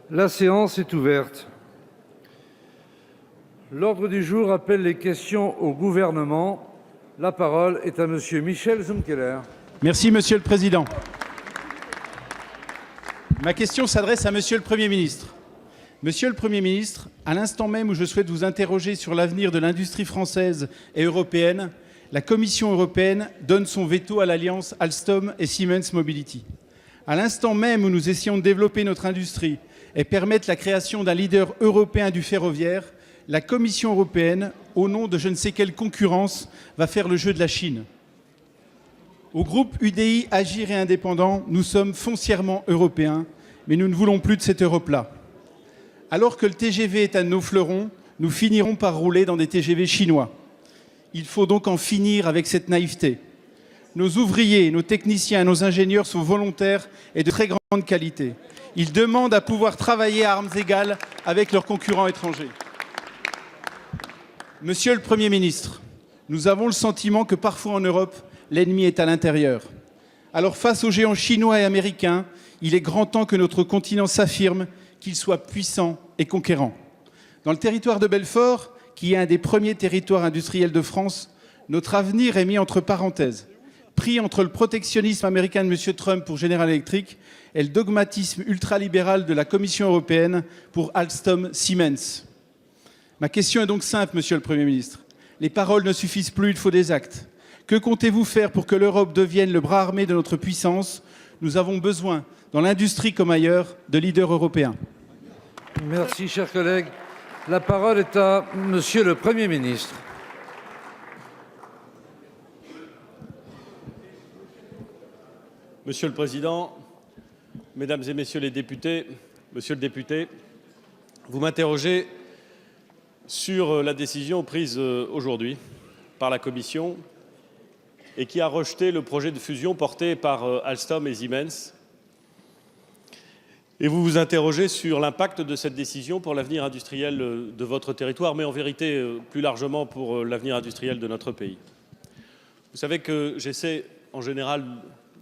La séance est ouverte. L'ordre du jour appelle les questions au gouvernement. La parole est à monsieur Michel Zumkeller. Merci, Monsieur le Président. Ma question s'adresse à Monsieur le Premier ministre. Monsieur le Premier ministre, à l'instant même où je souhaite vous interroger sur l'avenir de l'industrie française et européenne, la Commission européenne donne son veto à l'alliance Alstom et Siemens Mobility. À l'instant même où nous essayons de développer notre industrie et permettre la création d'un leader européen du ferroviaire, la Commission européenne, au nom de je ne sais quelle concurrence, va faire le jeu de la Chine. Au groupe UDI, Agir et Indépendants, nous sommes foncièrement européens, mais nous ne voulons plus de cette Europe-là. Alors que le TGV est un de nos fleurons, nous finirons par rouler dans des TGV chinois. Il faut donc en finir avec cette naïveté. Nos ouvriers, nos techniciens, nos ingénieurs sont volontaires et de très grande qualité. Ils demandent à pouvoir travailler à armes égales avec leurs concurrents étrangers. Monsieur le Premier ministre, nous avons le sentiment que parfois en Europe, l'ennemi est à l'intérieur. Alors face aux géants chinois et américains, il est grand temps que notre continent s'affirme, qu'il soit puissant et conquérant. Dans le territoire de Belfort, qui est un des premiers territoires industriels de France, notre avenir est mis entre parenthèses, pris entre le protectionnisme américain de M. Trump pour General Electric et le dogmatisme ultralibéral de la Commission européenne pour Alstom Siemens. Ma question est donc simple, Monsieur le Premier ministre. Les paroles ne suffisent plus, il faut des actes. Que comptez-vous faire pour que l'Europe devienne le bras armé de notre puissance? Nous avons besoin, dans l'industrie comme ailleurs, de leaders européens. Merci, cher collègue. La parole est à monsieur le Premier ministre. Monsieur le Président, Mesdames et Messieurs les députés, Monsieur le député, vous m'interrogez sur la décision prise aujourd'hui par la Commission et qui a rejeté le projet de fusion porté par Alstom et Siemens. Et vous vous interrogez sur l'impact de cette décision pour l'avenir industriel de votre territoire, mais en vérité plus largement pour l'avenir industriel de notre pays. Vous savez que j'essaie en général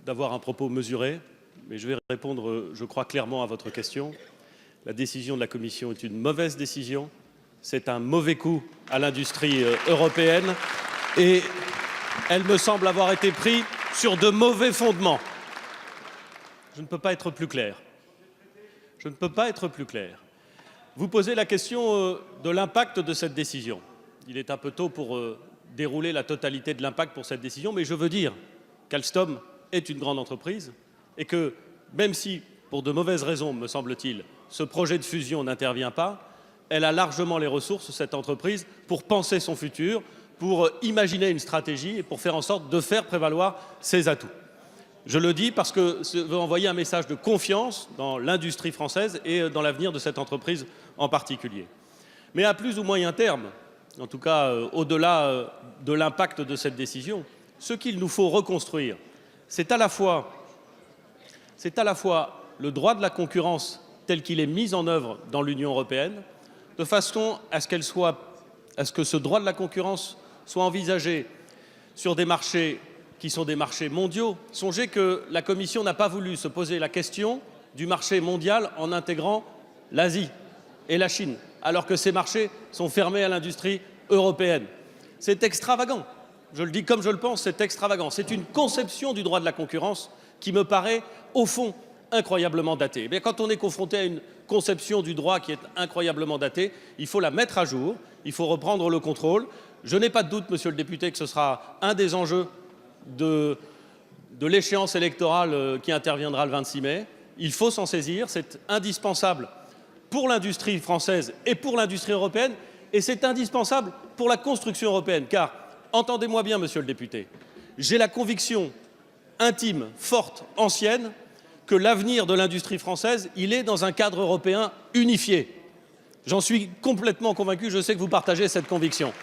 d'avoir un propos mesuré, mais je vais répondre, je crois, clairement à votre question. La décision de la Commission est une mauvaise décision. C'est un mauvais coup à l'industrie européenne et elle me semble avoir été prise sur de mauvais fondements. Je ne peux pas être plus clair. Je ne peux pas être plus clair. Vous posez la question de l'impact de cette décision. Il est un peu tôt pour dérouler la totalité de l'impact pour cette décision, mais je veux dire qu'Alstom est une grande entreprise et que, même si, pour de mauvaises raisons, me semble-t-il, ce projet de fusion n'intervient pas, elle a largement les ressources, cette entreprise, pour penser son futur, pour imaginer une stratégie et pour faire en sorte de faire prévaloir ses atouts. Je le dis parce que ça veut envoyer un message de confiance dans l'industrie française et dans l'avenir de cette entreprise en particulier. Mais à plus ou moyen terme, en tout cas au-delà de l'impact de cette décision, ce qu'il nous faut reconstruire, c'est à la fois le droit de la concurrence tel qu'il est mis en œuvre dans l'Union européenne, de façon à ce que ce droit de la concurrence soit envisagé sur des marchés qui sont des marchés mondiaux. Songez que la Commission n'a pas voulu se poser la question du marché mondial en intégrant l'Asie et la Chine, alors que ces marchés sont fermés à l'industrie européenne. C'est extravagant. Je le dis comme je le pense, c'est extravagant. C'est une conception du droit de la concurrence qui me paraît, au fond, incroyablement datée. Eh bien, quand on est confronté à une conception du droit qui est incroyablement datée, il faut la mettre à jour, il faut reprendre le contrôle. Je n'ai pas de doute, monsieur le député, que ce sera un des enjeux de l'échéance électorale qui interviendra le 26 mai. Il faut s'en saisir, c'est indispensable pour l'industrie française et pour l'industrie européenne, et c'est indispensable pour la construction européenne, car, entendez-moi bien, monsieur le député, j'ai la conviction intime, forte, ancienne, que l'avenir de l'industrie française, il est dans un cadre européen unifié. J'en suis complètement convaincu, je sais que vous partagez cette conviction.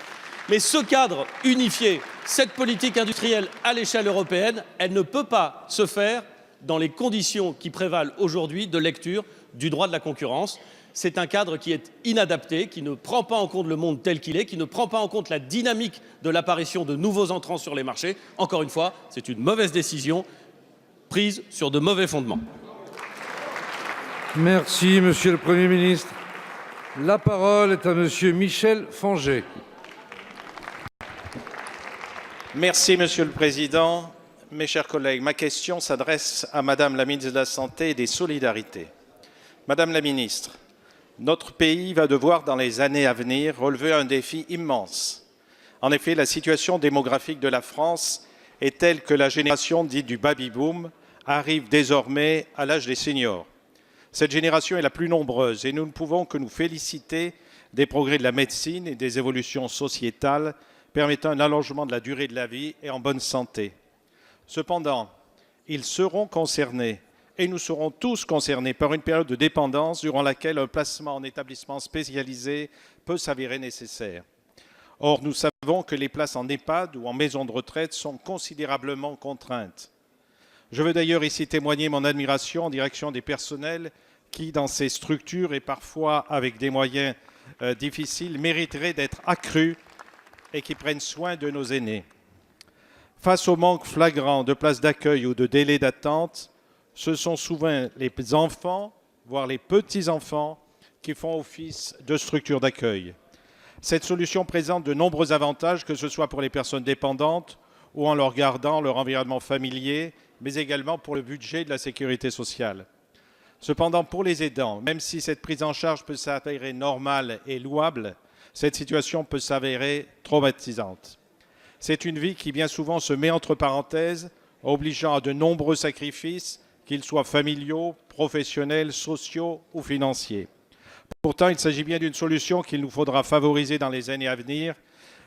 Mais ce cadre unifié, cette politique industrielle à l'échelle européenne, elle ne peut pas se faire dans les conditions qui prévalent aujourd'hui de lecture du droit de la concurrence. C'est un cadre qui est inadapté, qui ne prend pas en compte le monde tel qu'il est, qui ne prend pas en compte la dynamique de l'apparition de nouveaux entrants sur les marchés. Encore une fois, c'est une mauvaise décision prise sur de mauvais fondements. Merci, Monsieur le Premier ministre. La parole est à Monsieur Michel Fangé. Merci, Monsieur le Président. Mes chers collègues, ma question s'adresse à Madame la ministre de la Santé et des Solidarités. Madame la ministre, notre pays va devoir, dans les années à venir, relever un défi immense. En effet, la situation démographique de la France est telle que la génération dite du baby-boom arrive désormais à l'âge des seniors. Cette génération est la plus nombreuse et nous ne pouvons que nous féliciter des progrès de la médecine et des évolutions sociétales permettant un allongement de la durée de la vie et en bonne santé. Cependant, ils seront concernés, et nous serons tous concernés, par une période de dépendance durant laquelle un placement en établissement spécialisé peut s'avérer nécessaire. Or, nous savons que les places en EHPAD ou en maison de retraite sont considérablement contraintes. Je veux d'ailleurs ici témoigner mon admiration en direction des personnels qui, dans ces structures et parfois avec des moyens difficiles, mériteraient d'être accrus et qui prennent soin de nos aînés. Face au manque flagrant de places d'accueil ou de délais d'attente, ce sont souvent les enfants, voire les petits-enfants, qui font office de structures d'accueil. Cette solution présente de nombreux avantages, que ce soit pour les personnes dépendantes ou en leur gardant leur environnement familier, mais également pour le budget de la sécurité sociale. Cependant, pour les aidants, même si cette prise en charge peut s'avérer normale et louable, cette situation peut s'avérer traumatisante. C'est une vie qui bien souvent se met entre parenthèses, obligeant à de nombreux sacrifices, qu'ils soient familiaux, professionnels, sociaux ou financiers. Pourtant, il s'agit bien d'une solution qu'il nous faudra favoriser dans les années à venir,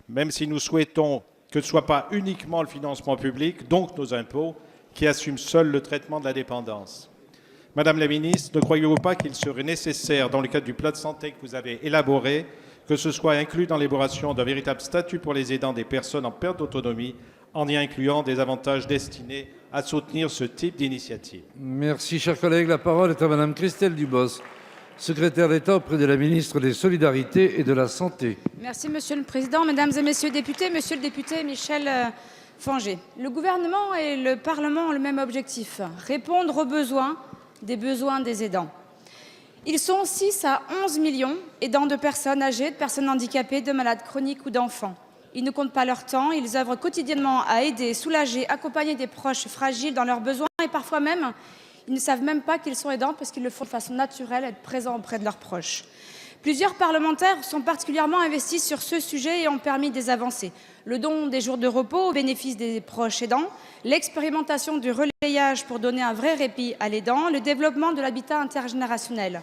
même si nous souhaitons que ce ne soit pas uniquement le financement public, donc nos impôts, qui assument seuls le traitement de la dépendance. Madame la ministre, ne croyez-vous pas qu'il serait nécessaire, dans le cadre du plan de santé que vous avez élaboré, que ce soit inclus dans l'élaboration d'un véritable statut pour les aidants des personnes en perte d'autonomie, en y incluant des avantages destinés à soutenir ce type d'initiative? Merci, chers collègues. La parole est à Madame Christelle Dubos, secrétaire d'État auprès de la ministre des Solidarités et de la Santé. Merci, Monsieur le Président. Mesdames et Messieurs les députés, Monsieur le député Michel Fangé, le gouvernement et le Parlement ont le même objectif, répondre aux besoins des aidants. Ils sont 6 à 11 millions aidants de personnes âgées, de personnes handicapées, de malades chroniques ou d'enfants. Ils ne comptent pas leur temps, ils œuvrent quotidiennement à aider, soulager, accompagner des proches fragiles dans leurs besoins et parfois même, ils ne savent même pas qu'ils sont aidants parce qu'ils le font de façon naturelle, être présents auprès de leurs proches. Plusieurs parlementaires sont particulièrement investis sur ce sujet et ont permis des avancées. Le don des jours de repos au bénéfice des proches aidants, l'expérimentation du relayage pour donner un vrai répit à l'aidant, le développement de l'habitat intergénérationnel.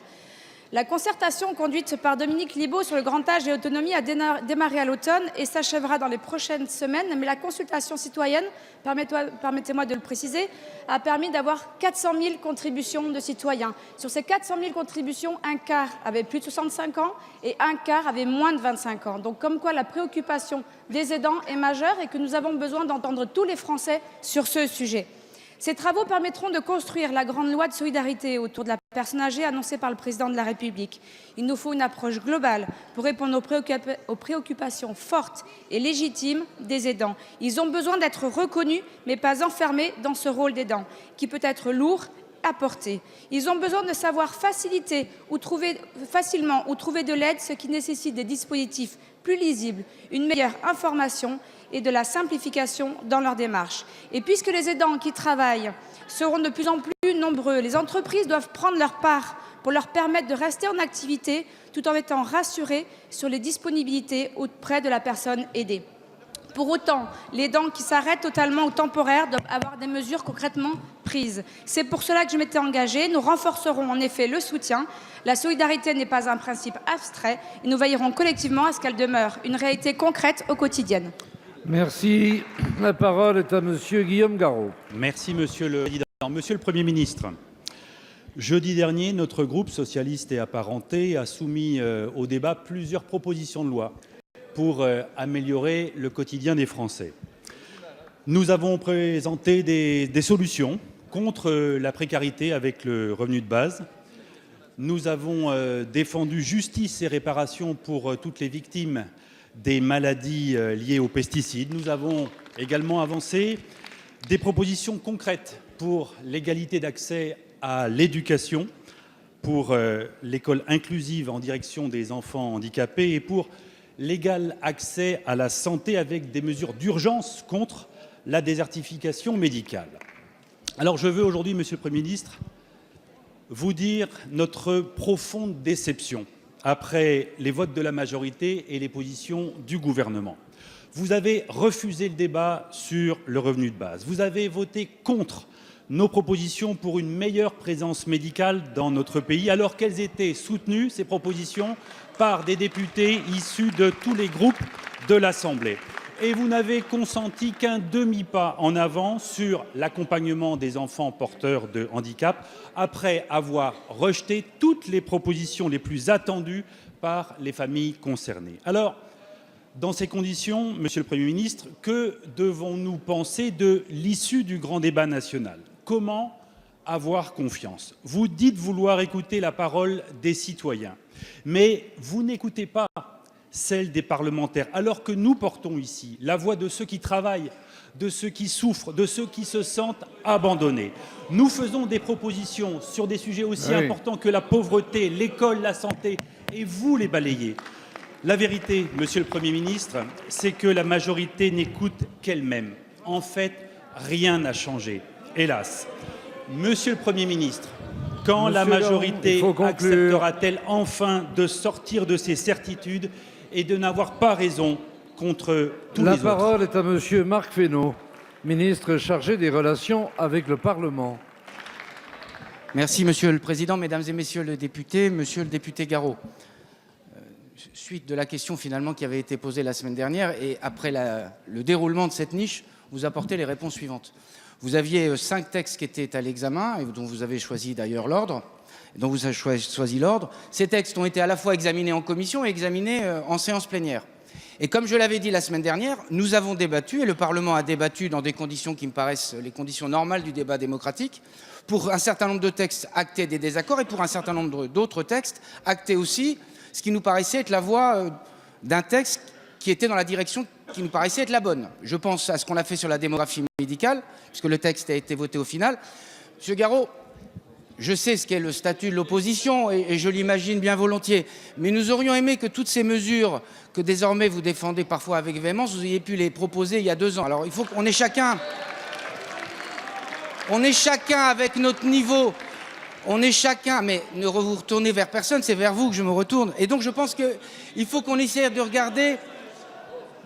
La concertation conduite par Dominique Libault sur le grand âge et l'autonomie a démarré à l'automne et s'achèvera dans les prochaines semaines. Mais la consultation citoyenne, permettez-moi de le préciser, a permis d'avoir 400 000 contributions de citoyens. Sur ces 400 000 contributions, un quart avait plus de 65 ans et un quart avait moins de 25 ans. Donc comme quoi la préoccupation des aidants est majeure et que nous avons besoin d'entendre tous les Français sur ce sujet. Ces travaux permettront de construire la grande loi de solidarité autour de la personne âgée annoncée par le Président de la République. Il nous faut une approche globale pour répondre aux préoccupations fortes et légitimes des aidants. Ils ont besoin d'être reconnus, mais pas enfermés dans ce rôle d'aidant, qui peut être lourd à porter. Ils ont besoin de savoir faciliter ou trouver facilement ou trouver de l'aide, ce qui nécessite des dispositifs plus lisibles, une meilleure information et de la simplification dans leur démarche. Et puisque les aidants qui travaillent seront de plus en plus nombreux, les entreprises doivent prendre leur part pour leur permettre de rester en activité tout en étant rassurés sur les disponibilités auprès de la personne aidée. Pour autant, les aidants qui s'arrêtent totalement ou temporaires doivent avoir des mesures concrètement prises. C'est pour cela que je m'étais engagée. Nous renforcerons en effet le soutien. La solidarité n'est pas un principe abstrait et nous veillerons collectivement à ce qu'elle demeure une réalité concrète au quotidien. Merci. La parole est à Monsieur Guillaume Garot. Merci, Monsieur le Président. Monsieur le Premier ministre, jeudi dernier, notre groupe socialiste et apparenté a soumis au débat plusieurs propositions de loi pour améliorer le quotidien des Français. Nous avons présenté des solutions contre la précarité avec le revenu de base. Nous avons défendu justice et réparation pour toutes les victimes des maladies liées aux pesticides. Nous avons également avancé des propositions concrètes pour l'égalité d'accès à l'éducation, pour l'école inclusive en direction des enfants handicapés et pour l'égal accès à la santé avec des mesures d'urgence contre la désertification médicale. Alors je veux aujourd'hui, Monsieur le Premier ministre, vous dire notre profonde déception après les votes de la majorité et les positions du gouvernement. Vous avez refusé le débat sur le revenu de base. Vous avez voté contre nos propositions pour une meilleure présence médicale dans notre pays, alors qu'elles étaient soutenues, ces propositions, par des députés issus de tous les groupes de l'Assemblée. Et vous n'avez consenti qu'un demi-pas en avant sur l'accompagnement des enfants porteurs de handicap, après avoir rejeté toutes les propositions les plus attendues par les familles concernées. Alors, dans ces conditions, Monsieur le Premier ministre, que devons-nous penser de l'issue du grand débat national ? Comment avoir confiance ? Vous dites vouloir écouter la parole des citoyens, mais vous n'écoutez pas celle des parlementaires, alors que nous portons ici la voix de ceux qui travaillent, de ceux qui souffrent, de ceux qui se sentent abandonnés. Nous faisons des propositions sur des sujets aussi importants que la pauvreté, l'école, la santé, et vous les balayez. La vérité, Monsieur le Premier ministre, c'est que la majorité n'écoute qu'elle-même. En fait, rien n'a changé, hélas. Monsieur le Premier ministre, quand la majorité acceptera-t-elle enfin de sortir de ses certitudes et de n'avoir pas raison contre tous les autres ? La parole est à Monsieur Marc Fesneau, ministre chargé des Relations avec le Parlement. Merci Monsieur le Président, Mesdames et Messieurs les députés, Monsieur le député Garot. Suite de la question finalement qui avait été posée la semaine dernière et après le déroulement de cette niche, vous apportez les réponses suivantes. Vous aviez 5 textes qui étaient à l'examen et dont vous avez choisi d'ailleurs l'ordre. dont vous avez choisi l'ordre. Ces textes ont été à la fois examinés en commission et examinés en séance plénière. Et comme je l'avais dit la semaine dernière, nous avons débattu, et le Parlement a débattu dans des conditions qui me paraissent les conditions normales du débat démocratique, pour un certain nombre de textes acter des désaccords et pour un certain nombre d'autres textes acter aussi ce qui nous paraissait être la voie d'un texte qui était dans la direction qui nous paraissait être la bonne. Je pense à ce qu'on a fait sur la démographie médicale, puisque le texte a été voté au final. Monsieur Garot, je sais ce qu'est le statut de l'opposition et je l'imagine bien volontiers, mais nous aurions aimé que toutes ces mesures que désormais vous défendez parfois avec véhémence, vous ayez pu les proposer il y a 2 ans. Alors il faut qu'on ait chacun avec notre niveau, on est chacun, mais ne vous retournez vers personne, c'est vers vous que je me retourne. Et donc je pense qu'il faut qu'on essaie de regarder,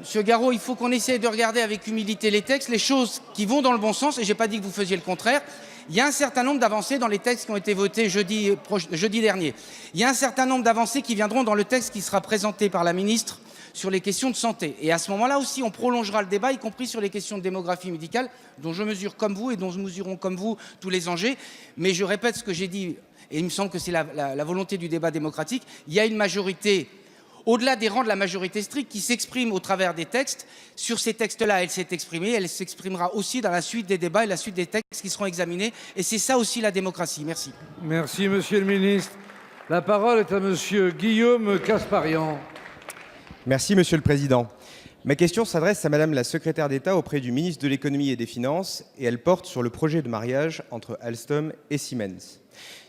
Monsieur Garot, il faut qu'on essaie de regarder avec humilité les textes, les choses qui vont dans le bon sens, et je n'ai pas dit que vous faisiez le contraire. Il y a un certain nombre d'avancées dans les textes qui ont été votés jeudi dernier. Il y a un certain nombre d'avancées qui viendront dans le texte qui sera présenté par la ministre sur les questions de santé. Et à ce moment-là aussi, on prolongera le débat, y compris sur les questions de démographie médicale, dont je mesure comme vous et dont nous mesurons comme vous tous les enjeux. Mais je répète ce que j'ai dit, et il me semble que c'est la volonté du débat démocratique. Il y a une majorité, au-delà des rangs de la majorité stricte, qui s'exprime au travers des textes. Sur ces textes-là, elle s'est exprimée, elle s'exprimera aussi dans la suite des débats et la suite des textes qui seront examinés. Et c'est ça aussi la démocratie. Merci. Merci, Monsieur le Ministre. La parole est à Monsieur Guillaume Casparian. Merci, Monsieur le Président. Ma question s'adresse à Madame la Secrétaire d'État auprès du ministre de l'Économie et des Finances et elle porte sur le projet de mariage entre Alstom et Siemens.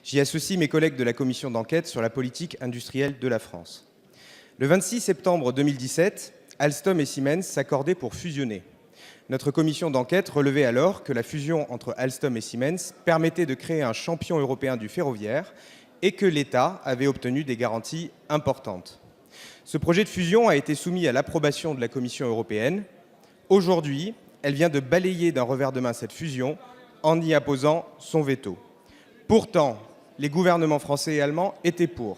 J'y associe mes collègues de la commission d'enquête sur la politique industrielle de la France. Le 26 septembre 2017, Alstom et Siemens s'accordaient pour fusionner. Notre commission d'enquête relevait alors que la fusion entre Alstom et Siemens permettait de créer un champion européen du ferroviaire et que l'État avait obtenu des garanties importantes. Ce projet de fusion a été soumis à l'approbation de la Commission européenne. Aujourd'hui, elle vient de balayer d'un revers de main cette fusion en y apposant son veto. Pourtant, les gouvernements français et allemands étaient pour.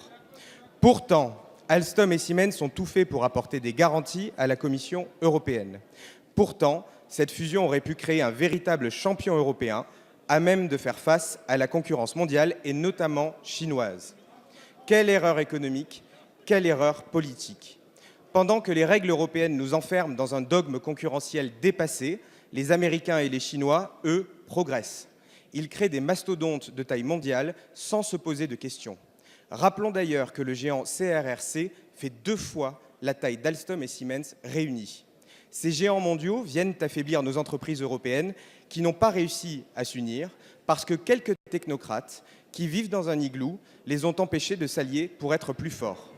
Pourtant, Alstom et Siemens ont tout fait pour apporter des garanties à la Commission européenne. Pourtant, cette fusion aurait pu créer un véritable champion européen à même de faire face à la concurrence mondiale et notamment chinoise. Quelle erreur économique, quelle erreur politique. Pendant que les règles européennes nous enferment dans un dogme concurrentiel dépassé, les Américains et les Chinois, eux, progressent. Ils créent des mastodontes de taille mondiale sans se poser de questions. Rappelons d'ailleurs que le géant CRRC fait 2 fois la taille d'Alstom et Siemens réunis. Ces géants mondiaux viennent affaiblir nos entreprises européennes qui n'ont pas réussi à s'unir parce que quelques technocrates qui vivent dans un igloo les ont empêchés de s'allier pour être plus forts.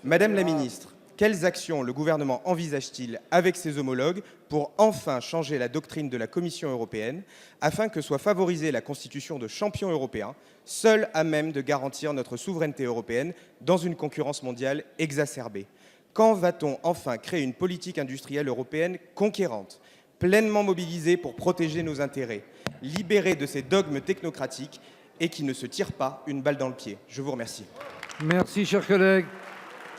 Madame la ministre, quelles actions le gouvernement envisage-t-il avec ses homologues pour enfin changer la doctrine de la Commission européenne afin que soit favorisée la constitution de champions européens, seuls à même de garantir notre souveraineté européenne dans une concurrence mondiale exacerbée? Quand va-t-on enfin créer une politique industrielle européenne conquérante, pleinement mobilisée pour protéger nos intérêts, libérée de ces dogmes technocratiques et qui ne se tire pas une balle dans le pied? Je vous remercie. Merci, cher collègue.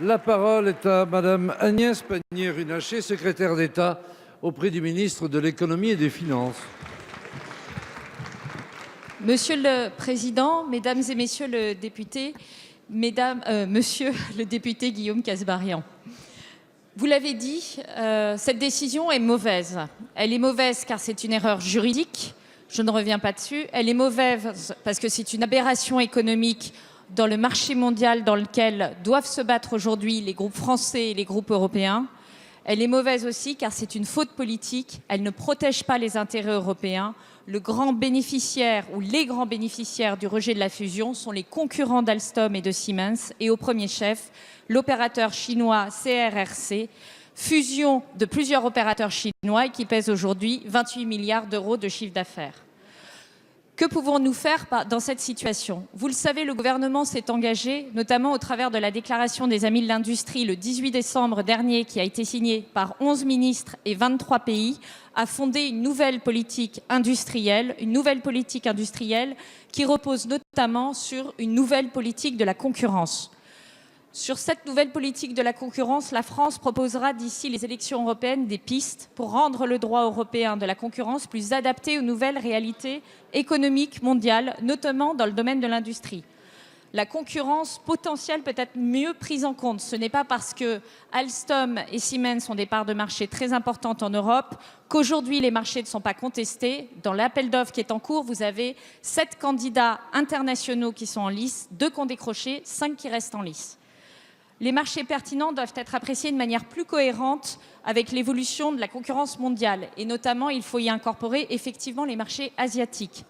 La parole est à Madame Agnès Pannier-Runacher, secrétaire d'État auprès du ministre de l'Économie et des Finances. Monsieur le Président, Mesdames et Messieurs les députés, Monsieur le député Guillaume Kasbarian, vous l'avez dit, cette décision est mauvaise. Elle est mauvaise car c'est une erreur juridique, je ne reviens pas dessus. Elle est mauvaise parce que c'est une aberration économique dans le marché mondial dans lequel doivent se battre aujourd'hui les groupes français et les groupes européens. Elle est mauvaise aussi car c'est une faute politique, elle ne protège pas les intérêts européens. Le grand bénéficiaire ou les grands bénéficiaires du rejet de la fusion sont les concurrents d'Alstom et de Siemens et au premier chef, l'opérateur chinois CRRC, fusion de plusieurs opérateurs chinois qui pèsent aujourd'hui 28 milliards d'euros de chiffre d'affaires. Que pouvons-nous faire dans cette situation? Vous le savez, le gouvernement s'est engagé, notamment au travers de la déclaration des Amis de l'Industrie le 18 décembre dernier, qui a été signée par 11 ministres et 23 pays, à fonder une nouvelle politique industrielle qui repose notamment sur une nouvelle politique de la concurrence. Sur cette nouvelle politique de la concurrence, la France proposera d'ici les élections européennes des pistes pour rendre le droit européen de la concurrence plus adapté aux nouvelles réalités économiques mondiales, notamment dans le domaine de l'industrie. La concurrence potentielle peut être mieux prise en compte. Ce n'est pas parce que Alstom et Siemens ont des parts de marché très importantes en Europe qu'aujourd'hui les marchés ne sont pas contestés. Dans l'appel d'offres qui est en cours, vous avez 7 candidats internationaux qui sont en lice, 2 qui ont décroché, 5 qui restent en lice. Les marchés pertinents doivent être appréciés de manière plus cohérente avec l'évolution de la concurrence mondiale. Et notamment, il faut y incorporer effectivement les marchés asiatiques.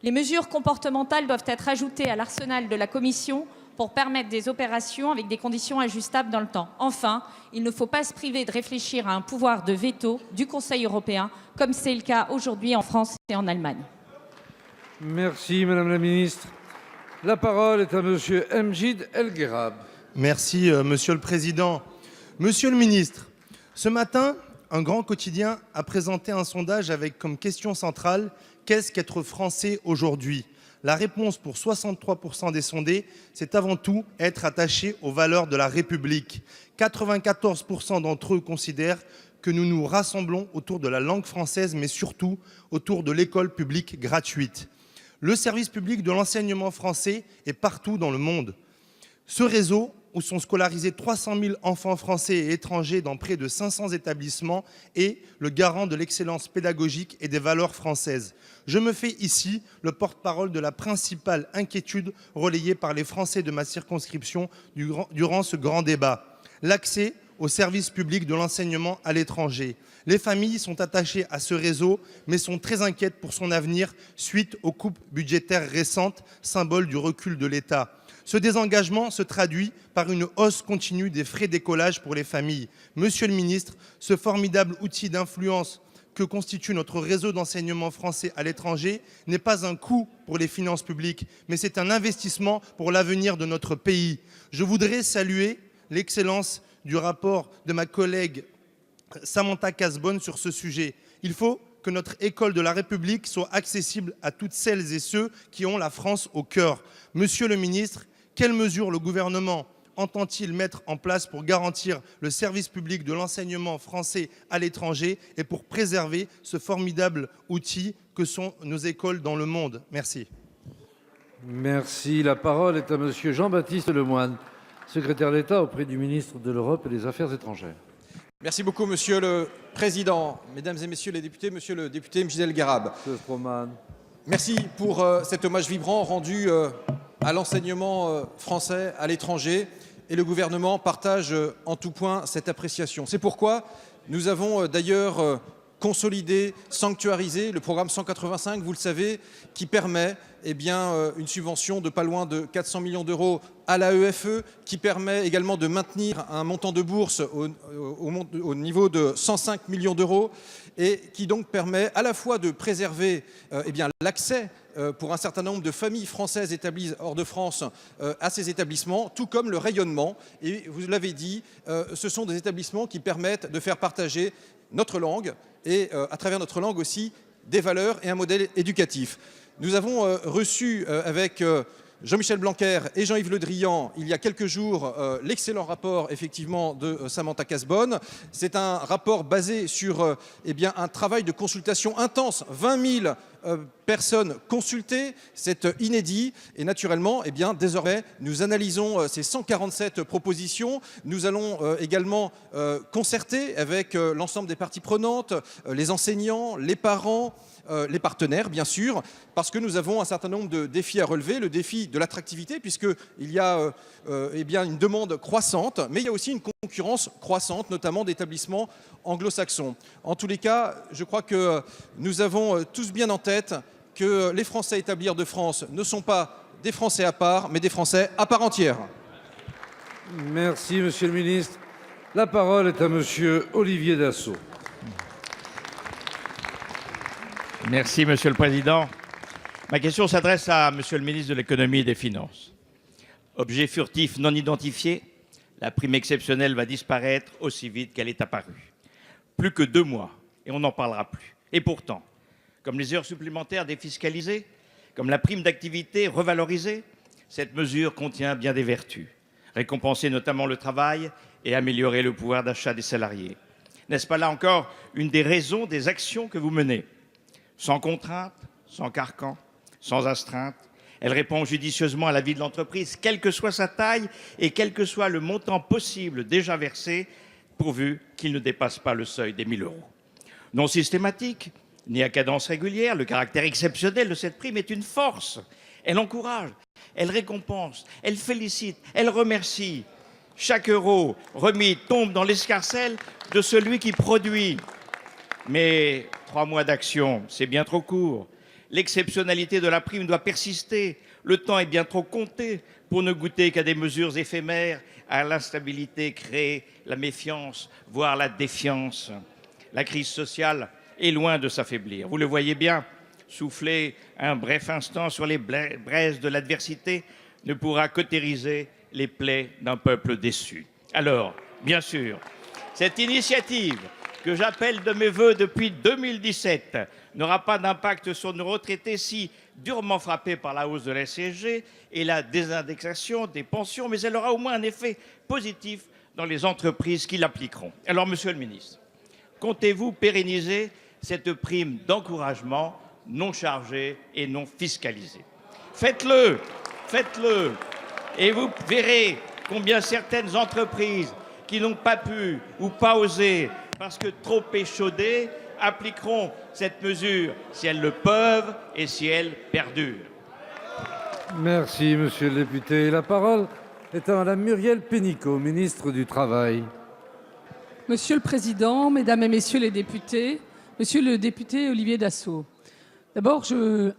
Les mesures comportementales doivent être ajoutées à l'arsenal de la Commission pour permettre des opérations avec des conditions ajustables dans le temps. Enfin, il ne faut pas se priver de réfléchir à un pouvoir de veto du Conseil européen, comme c'est le cas aujourd'hui en France et en Allemagne. Merci, Madame la Ministre. La parole est à Monsieur Mjid El Guerrab. Merci, Monsieur le Président. Monsieur le Ministre, ce matin, un grand quotidien a présenté un sondage avec comme question centrale « Qu'est-ce qu'être français aujourd'hui ?» La réponse pour 63% des sondés, c'est avant tout être attaché aux valeurs de la République. 94% d'entre eux considèrent que nous nous rassemblons autour de la langue française, mais surtout autour de l'école publique gratuite. Le service public de l'enseignement français est partout dans le monde. Ce réseau, où sont scolarisés 300 000 enfants français et étrangers dans près de 500 établissements, est le garant de l'excellence pédagogique et des valeurs françaises. Je me fais ici le porte-parole de la principale inquiétude relayée par les Français de ma circonscription durant ce grand débat. L'accès au service public de l'enseignement à l'étranger. Les familles sont attachées à ce réseau, mais sont très inquiètes pour son avenir suite aux coupes budgétaires récentes, symbole du recul de l'État. Ce désengagement se traduit par une hausse continue des frais d'écolage pour les familles. Monsieur le ministre, ce formidable outil d'influence que constitue notre réseau d'enseignement français à l'étranger n'est pas un coût pour les finances publiques, mais c'est un investissement pour l'avenir de notre pays. Je voudrais saluer l'excellence du rapport de ma collègue Samantha Cazebonne sur ce sujet. Il faut que notre école de la République soit accessible à toutes celles et ceux qui ont la France au cœur. Monsieur le ministre, quelles mesures le gouvernement entend-il mettre en place pour garantir le service public de l'enseignement français à l'étranger et pour préserver ce formidable outil que sont nos écoles dans le monde? Merci. Merci. La parole est à Monsieur Jean-Baptiste Lemoyne, secrétaire d'État auprès du ministre de l'Europe et des Affaires étrangères. Merci beaucoup, Monsieur le Président. Mesdames et Messieurs les députés, Monsieur le député Mjid El Guerrab. Merci pour cet hommage vibrant rendu à l'enseignement français à l'étranger. Et le gouvernement partage en tout point cette appréciation. C'est pourquoi nous avons d'ailleurs consolider, sanctuariser le programme 185, vous le savez, qui permet une subvention de pas loin de 400 millions d'euros à l'AEFE, qui permet également de maintenir un montant de bourse au niveau de 105 millions d'euros et qui donc permet à la fois de préserver l'accès pour un certain nombre de familles françaises établies hors de France à ces établissements, tout comme le rayonnement. Et vous l'avez dit, ce sont des établissements qui permettent de faire partager notre langue et à travers notre langue aussi des valeurs et un modèle éducatif. Nous avons reçu avec Jean-Michel Blanquer et Jean-Yves Le Drian, il y a quelques jours, l'excellent rapport effectivement de Samantha Cazebonne. C'est un rapport basé sur un travail de consultation intense, 20 000 personnes consultées, c'est inédit. Et naturellement, désormais, nous analysons ces 147 propositions. Nous allons également concerter avec l'ensemble des parties prenantes, les enseignants, les parents, les partenaires, bien sûr, parce que nous avons un certain nombre de défis à relever. Le défi de l'attractivité, puisqu'il y a une demande croissante, mais il y a aussi une concurrence croissante, notamment d'établissements anglo-saxons. En tous les cas, je crois que nous avons tous bien en tête que les Français établis hors de France ne sont pas des Français à part, mais des Français à part entière. Merci, Monsieur le Ministre. La parole est à Monsieur Olivier Dassault. Merci, Monsieur le Président. Ma question s'adresse à Monsieur le ministre de l'Économie et des Finances. Objet furtif non identifié, la prime exceptionnelle va disparaître aussi vite qu'elle est apparue. Plus que 2 mois, et on n'en parlera plus. Et pourtant, comme les heures supplémentaires défiscalisées, comme la prime d'activité revalorisée, cette mesure contient bien des vertus. Récompenser notamment le travail et améliorer le pouvoir d'achat des salariés. N'est-ce pas là encore une des raisons des actions que vous menez ? Sans contrainte, sans carcan, sans astreinte, elle répond judicieusement à la vie de l'entreprise, quelle que soit sa taille et quel que soit le montant possible déjà versé, pourvu qu'il ne dépasse pas le seuil des 1 000 euros. Non systématique, ni à cadence régulière, le caractère exceptionnel de cette prime est une force. Elle encourage, elle récompense, elle félicite, elle remercie. Chaque euro remis tombe dans l'escarcelle de celui qui produit. Mais 3 mois d'action, c'est bien trop court. L'exceptionnalité de la prime doit persister. Le temps est bien trop compté pour ne goûter qu'à des mesures éphémères, à l'instabilité créée, la méfiance, voire la défiance. La crise sociale est loin de s'affaiblir. Vous le voyez bien, souffler un bref instant sur les braises de l'adversité ne pourra cautériser les plaies d'un peuple déçu. Alors, bien sûr, cette initiative que j'appelle de mes voeux depuis 2017 n'aura pas d'impact sur nos retraités si durement frappés par la hausse de la CSG et la désindexation des pensions, mais elle aura au moins un effet positif dans les entreprises qui l'appliqueront. Alors, Monsieur le Ministre, comptez-vous pérenniser cette prime d'encouragement non chargée et non fiscalisée? Faites-le, faites-le, et vous verrez combien certaines entreprises qui n'ont pas pu ou pas osé parce que trop échaudées, appliqueront cette mesure si elles le peuvent et si elles perdurent. Merci, Monsieur le député. La parole est à Madame Muriel Pénicaud, ministre du Travail. Monsieur le Président, Mesdames et Messieurs les députés, Monsieur le député Olivier Dassault, d'abord, je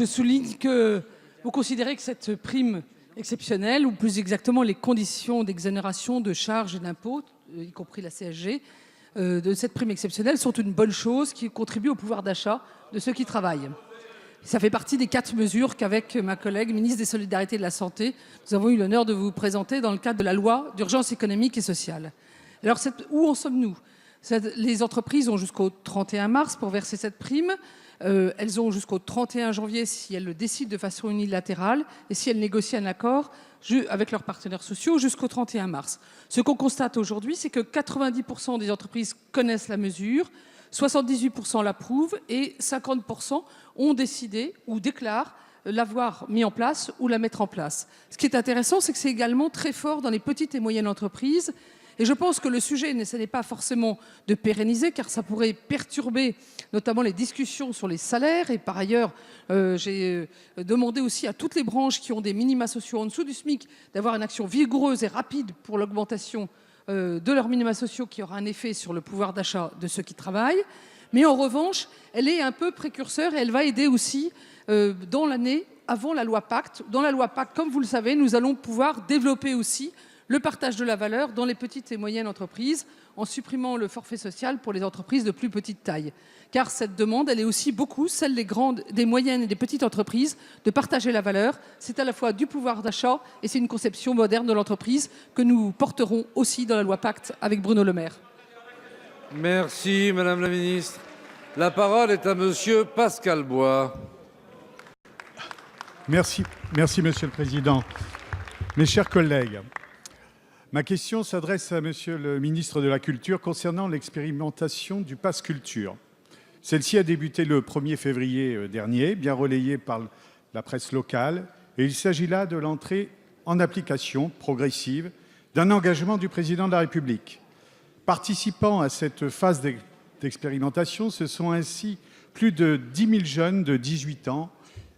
souligne que vous considérez que cette prime exceptionnelle, ou plus exactement les conditions d'exonération de charges et d'impôts, y compris la CSG, de cette prime exceptionnelle sont une bonne chose qui contribue au pouvoir d'achat de ceux qui travaillent. Ça fait partie des 4 mesures qu'avec ma collègue ministre des Solidarités et de la Santé, nous avons eu l'honneur de vous présenter dans le cadre de la loi d'urgence économique et sociale. Alors, où en sommes-nous? Les entreprises ont jusqu'au 31 mars pour verser cette prime. Elles ont jusqu'au 31 janvier si elles le décident de façon unilatérale et si elles négocient un accord avec leurs partenaires sociaux jusqu'au 31 mars. Ce qu'on constate aujourd'hui, c'est que 90% des entreprises connaissent la mesure, 78% l'approuvent et 50% ont décidé ou déclarent l'avoir mis en place ou la mettre en place. Ce qui est intéressant, c'est que c'est également très fort dans les petites et moyennes entreprises. Et je pense que le sujet, ce n'est pas forcément de pérenniser, car ça pourrait perturber notamment les discussions sur les salaires. Et par ailleurs, j'ai demandé aussi à toutes les branches qui ont des minima sociaux en dessous du SMIC d'avoir une action vigoureuse et rapide pour l'augmentation de leurs minima sociaux qui aura un effet sur le pouvoir d'achat de ceux qui travaillent. Mais en revanche, elle est un peu précurseur et elle va aider aussi dans l'année avant la loi Pacte. Dans la loi Pacte, comme vous le savez, nous allons pouvoir développer aussi le partage de la valeur dans les petites et moyennes entreprises en supprimant le forfait social pour les entreprises de plus petite taille. Car cette demande, elle est aussi beaucoup, celle des grandes, des moyennes et des petites entreprises, de partager la valeur. C'est à la fois du pouvoir d'achat et c'est une conception moderne de l'entreprise que nous porterons aussi dans la loi Pacte avec Bruno Le Maire. Merci, Madame la Ministre. La parole est à Monsieur Pascal Bois. Merci, Monsieur le Président. Mes chers collègues, ma question s'adresse à Monsieur le Ministre de la Culture concernant l'expérimentation du Pass Culture. Celle-ci a débuté le 1er février dernier, bien relayée par la presse locale, et il s'agit là de l'entrée en application progressive d'un engagement du Président de la République. Participant à cette phase d'expérimentation, ce sont ainsi plus de 10 000 jeunes de 18 ans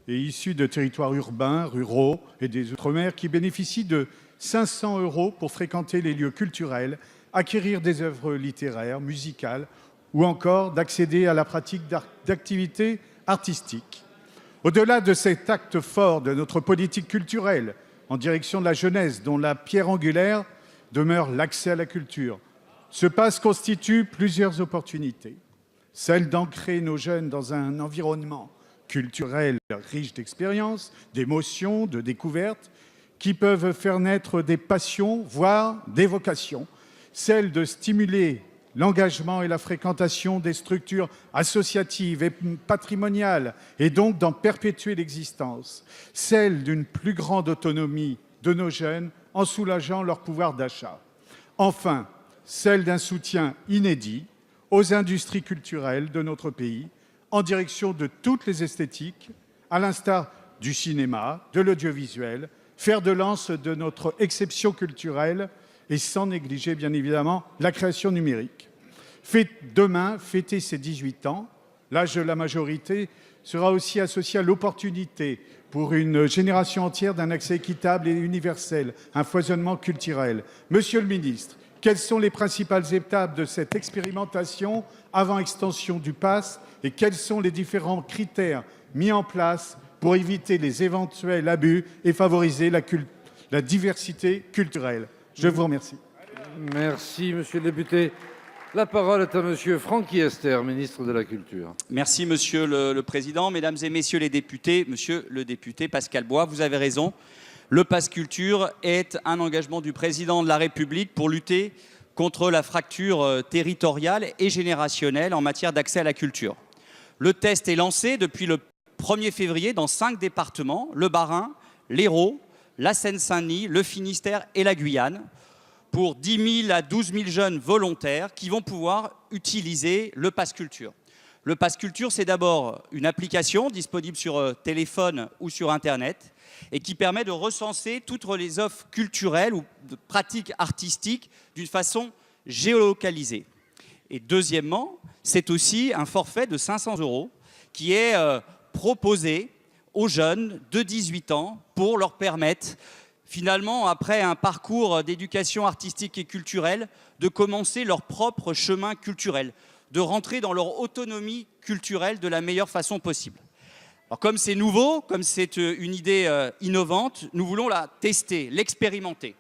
et issus de territoires urbains, ruraux et des Outre-mer qui bénéficient de 500 € pour fréquenter les lieux culturels, acquérir des œuvres littéraires, musicales ou encore d'accéder à la pratique d'activités artistiques. Au-delà de cet acte fort de notre politique culturelle en direction de la jeunesse, dont la pierre angulaire demeure l'accès à la culture, ce pass constitue plusieurs opportunités. Celle d'ancrer nos jeunes dans un environnement culturel riche d'expériences, d'émotions, de découvertes, qui peuvent faire naître des passions, voire des vocations. Celle de stimuler l'engagement et la fréquentation des structures associatives et patrimoniales, et donc d'en perpétuer l'existence. Celle d'une plus grande autonomie de nos jeunes en soulageant leur pouvoir d'achat. Enfin, celle d'un soutien inédit aux industries culturelles de notre pays, en direction de toutes les esthétiques, à l'instar du cinéma, de l'audiovisuel, fer de lance de notre exception culturelle et sans négliger bien évidemment la création numérique. Demain, fêter ses 18 ans, l'âge de la majorité, sera aussi associé à l'opportunité pour une génération entière d'un accès équitable et universel, un foisonnement culturel. Monsieur le ministre, quelles sont les principales étapes de cette expérimentation avant extension du pass et quels sont les différents critères mis en place pour éviter les éventuels abus et favoriser la diversité culturelle? Je vous remercie. Merci, Monsieur le député. La parole est à Monsieur Francky Esther, ministre de la Culture. Merci, Monsieur le Président. Mesdames et Messieurs les députés, Monsieur le député Pascal Bois, vous avez raison. Le Pass Culture est un engagement du Président de la République pour lutter contre la fracture territoriale et générationnelle en matière d'accès à la culture. Le test est lancé depuis le 1er février dans 5 départements, le Bas-Rhin, l'Hérault, la Seine-Saint-Denis, le Finistère et la Guyane, pour 10 000 à 12 000 jeunes volontaires qui vont pouvoir utiliser le Pass Culture. Le Pass Culture, c'est d'abord une application disponible sur téléphone ou sur Internet et qui permet de recenser toutes les offres culturelles ou de pratiques artistiques d'une façon géolocalisée. Et deuxièmement, c'est aussi un forfait de 500 € qui est proposé aux jeunes de 18 ans pour leur permettre, finalement, après un parcours d'éducation artistique et culturelle, de commencer leur propre chemin culturel, de rentrer dans leur autonomie culturelle de la meilleure façon possible. Alors, comme c'est nouveau, comme c'est une idée innovante, nous voulons la tester, l'expérimenter.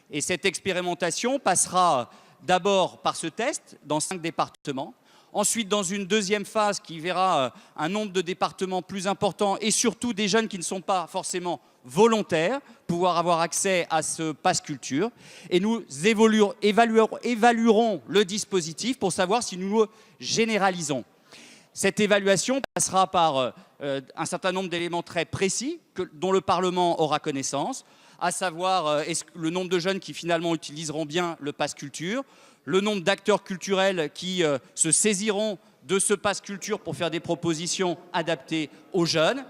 Et cette expérimentation passera d'abord par ce test dans 5 départements, ensuite dans une deuxième phase qui verra un nombre de départements plus important et surtout des jeunes qui ne sont pas forcément volontaires pouvoir avoir accès à ce Pass Culture. Et nous évaluerons le dispositif pour savoir si nous le généralisons. Cette évaluation passera par un certain nombre d'éléments très précis dont le Parlement aura connaissance, à savoir le nombre de jeunes qui finalement utiliseront bien le Pass Culture, le nombre d'acteurs culturels qui se saisiront de ce Pass Culture pour faire des propositions adaptées aux jeunes,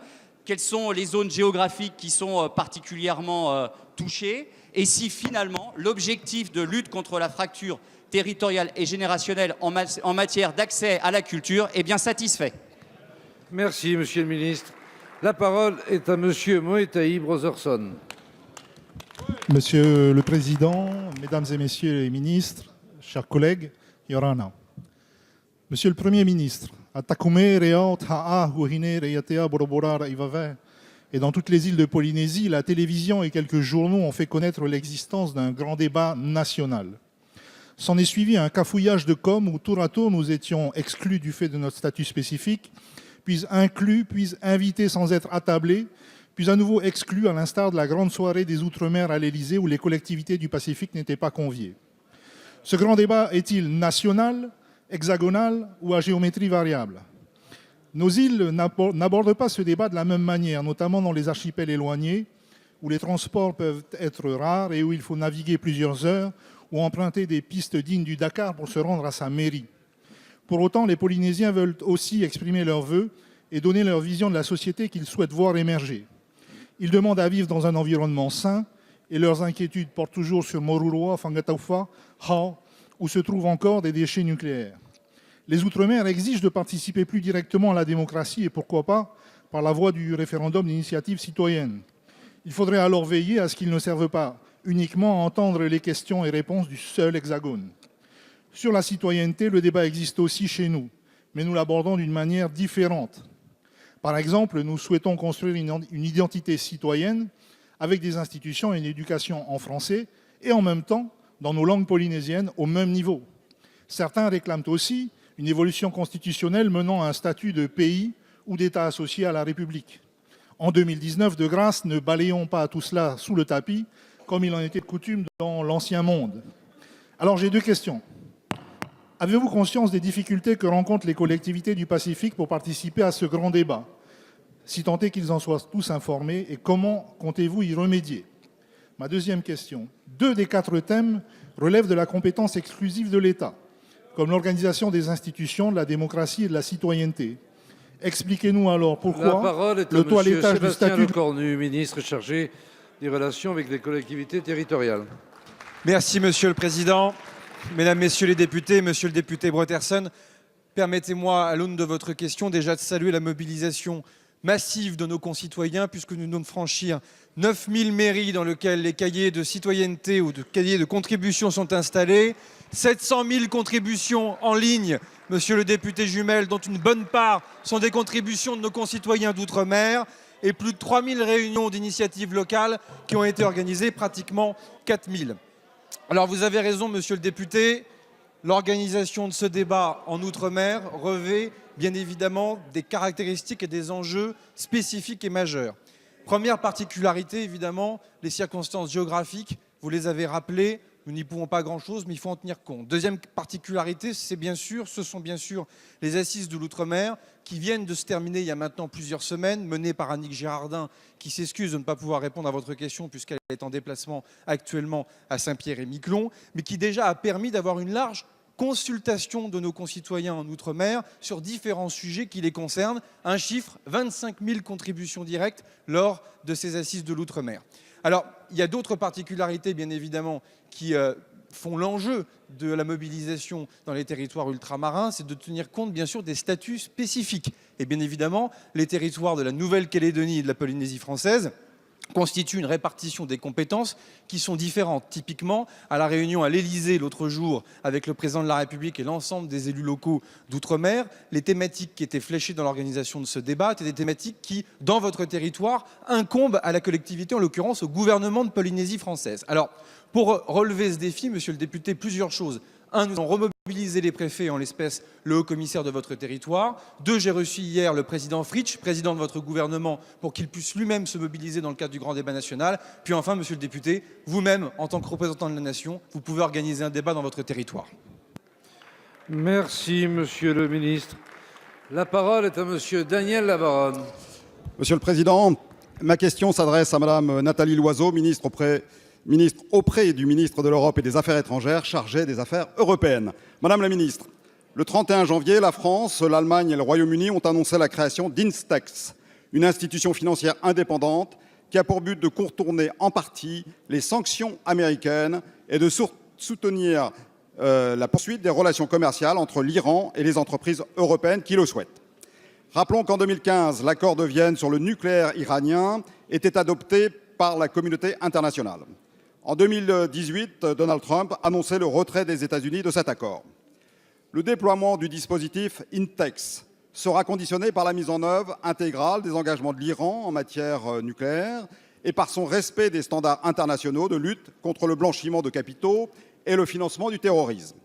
quelles sont les zones géographiques qui sont particulièrement touchées, et si finalement l'objectif de lutte contre la fracture territoriale et générationnelle en matière d'accès à la culture est bien satisfait. Merci, Monsieur le Ministre. La parole est à Monsieur Moetaï Brotherson. Monsieur le Président, Mesdames et Messieurs les ministres, chers collègues, Yorana. Monsieur le Premier ministre, et dans toutes les îles de Polynésie, la télévision et quelques journaux ont fait connaître l'existence d'un grand débat national. S'en est suivi un cafouillage de com' où tour à tour nous étions exclus du fait de notre statut spécifique, puis inclus, puis invités sans être attablés, puis à nouveau exclus à l'instar de la grande soirée des Outre-mer à l'Élysée où les collectivités du Pacifique n'étaient pas conviées. Ce grand débat est-il national, hexagonal ou à géométrie variable? Nos îles n'abordent pas ce débat de la même manière, notamment dans les archipels éloignés, où les transports peuvent être rares et où il faut naviguer plusieurs heures ou emprunter des pistes dignes du Dakar pour se rendre à sa mairie. Pour autant, les Polynésiens veulent aussi exprimer leurs vœux et donner leur vision de la société qu'ils souhaitent voir émerger. Ils demandent à vivre dans un environnement sain et leurs inquiétudes portent toujours sur Moruroa, Fangataufa, Hao, où se trouvent encore des déchets nucléaires. Les Outre-mer exigent de participer plus directement à la démocratie et pourquoi pas par la voie du référendum d'initiative citoyenne. Il faudrait alors veiller à ce qu'ils ne servent pas uniquement à entendre les questions et réponses du seul Hexagone. Sur la citoyenneté, le débat existe aussi chez nous, mais nous l'abordons d'une manière différente. Par exemple, nous souhaitons construire une identité citoyenne avec des institutions et une éducation en français et en même temps dans nos langues polynésiennes au même niveau. Certains réclament aussi une évolution constitutionnelle menant à un statut de pays ou d'État associé à la République. En 2019, de grâce, ne balayons pas tout cela sous le tapis comme il en était de coutume dans l'ancien monde. Alors j'ai deux questions. Avez-vous conscience des difficultés que rencontrent les collectivités du Pacifique pour participer à ce grand débat, si tant est qu'ils en soient tous informés, et comment comptez-vous y remédier? Ma deuxième question. 2 des 4 thèmes relèvent de la compétence exclusive de l'État, comme l'organisation des institutions, de la démocratie et de la citoyenneté. Expliquez-nous alors pourquoi le toilettage du statut... Lecornu, ministre chargé des relations avec les collectivités territoriales. Merci, Monsieur le Président. Mesdames, Messieurs les députés, Monsieur le député Bretersen, permettez-moi, à l'aune de votre question, déjà de saluer la mobilisation massive de nos concitoyens, puisque nous venons de franchir 9000 mairies dans lesquelles les cahiers de citoyenneté ou de cahiers de contribution sont installés, 700 000 contributions en ligne, Monsieur le député Jumel, dont une bonne part sont des contributions de nos concitoyens d'outre-mer, et plus de 3000 réunions d'initiatives locales qui ont été organisées, pratiquement 4000. Alors vous avez raison, Monsieur le député, l'organisation de ce débat en Outre-mer revêt bien évidemment des caractéristiques et des enjeux spécifiques et majeurs. Première particularité, évidemment, les circonstances géographiques, vous les avez rappelées, nous n'y pouvons pas grand-chose, mais il faut en tenir compte. Deuxième particularité, ce sont bien sûr les assises de l'Outre-mer qui viennent de se terminer il y a maintenant plusieurs semaines, menées par Annick Girardin, qui s'excuse de ne pas pouvoir répondre à votre question puisqu'elle est en déplacement actuellement à Saint-Pierre-et-Miquelon, mais qui déjà a permis d'avoir une large consultation de nos concitoyens en Outre-mer sur différents sujets qui les concernent. Un chiffre, 25 000 contributions directes lors de ces assises de l'Outre-mer. Alors, il y a d'autres particularités, bien évidemment, qui font l'enjeu de la mobilisation dans les territoires ultramarins, c'est de tenir compte, bien sûr, des statuts spécifiques. Et bien évidemment, les territoires de la Nouvelle-Calédonie et de la Polynésie française constituent une répartition des compétences qui sont différentes. Typiquement, à la réunion à l'Élysée l'autre jour avec le président de la République et l'ensemble des élus locaux d'outre-mer, les thématiques qui étaient fléchées dans l'organisation de ce débat étaient des thématiques qui, dans votre territoire, incombent à la collectivité, en l'occurrence au gouvernement de Polynésie française. Alors, pour relever ce défi, monsieur le député, plusieurs choses. 1, nous avons remobilisé les préfets, en l'espèce le haut-commissaire de votre territoire. 2, j'ai reçu hier le président Fritsch, président de votre gouvernement, pour qu'il puisse lui-même se mobiliser dans le cadre du grand débat national. Puis enfin, monsieur le député, vous-même, en tant que représentant de la nation, vous pouvez organiser un débat dans votre territoire. Merci, monsieur le ministre. La parole est à monsieur Daniel Labaronne. Monsieur le Président, ma question s'adresse à madame Nathalie Loiseau, ministre auprès du ministre de l'Europe et des Affaires étrangères, chargé des affaires européennes. Madame la ministre, le 31 janvier, la France, l'Allemagne et le Royaume-Uni ont annoncé la création d'Instex, une institution financière indépendante qui a pour but de contourner en partie les sanctions américaines et de soutenir la poursuite des relations commerciales entre l'Iran et les entreprises européennes qui le souhaitent. Rappelons qu'en 2015, l'accord de Vienne sur le nucléaire iranien était adopté par la communauté internationale. En 2018, Donald Trump annonçait le retrait des États-Unis de cet accord. Le déploiement du dispositif INTEX sera conditionné par la mise en œuvre intégrale des engagements de l'Iran en matière nucléaire et par son respect des standards internationaux de lutte contre le blanchiment de capitaux et le financement du terrorisme.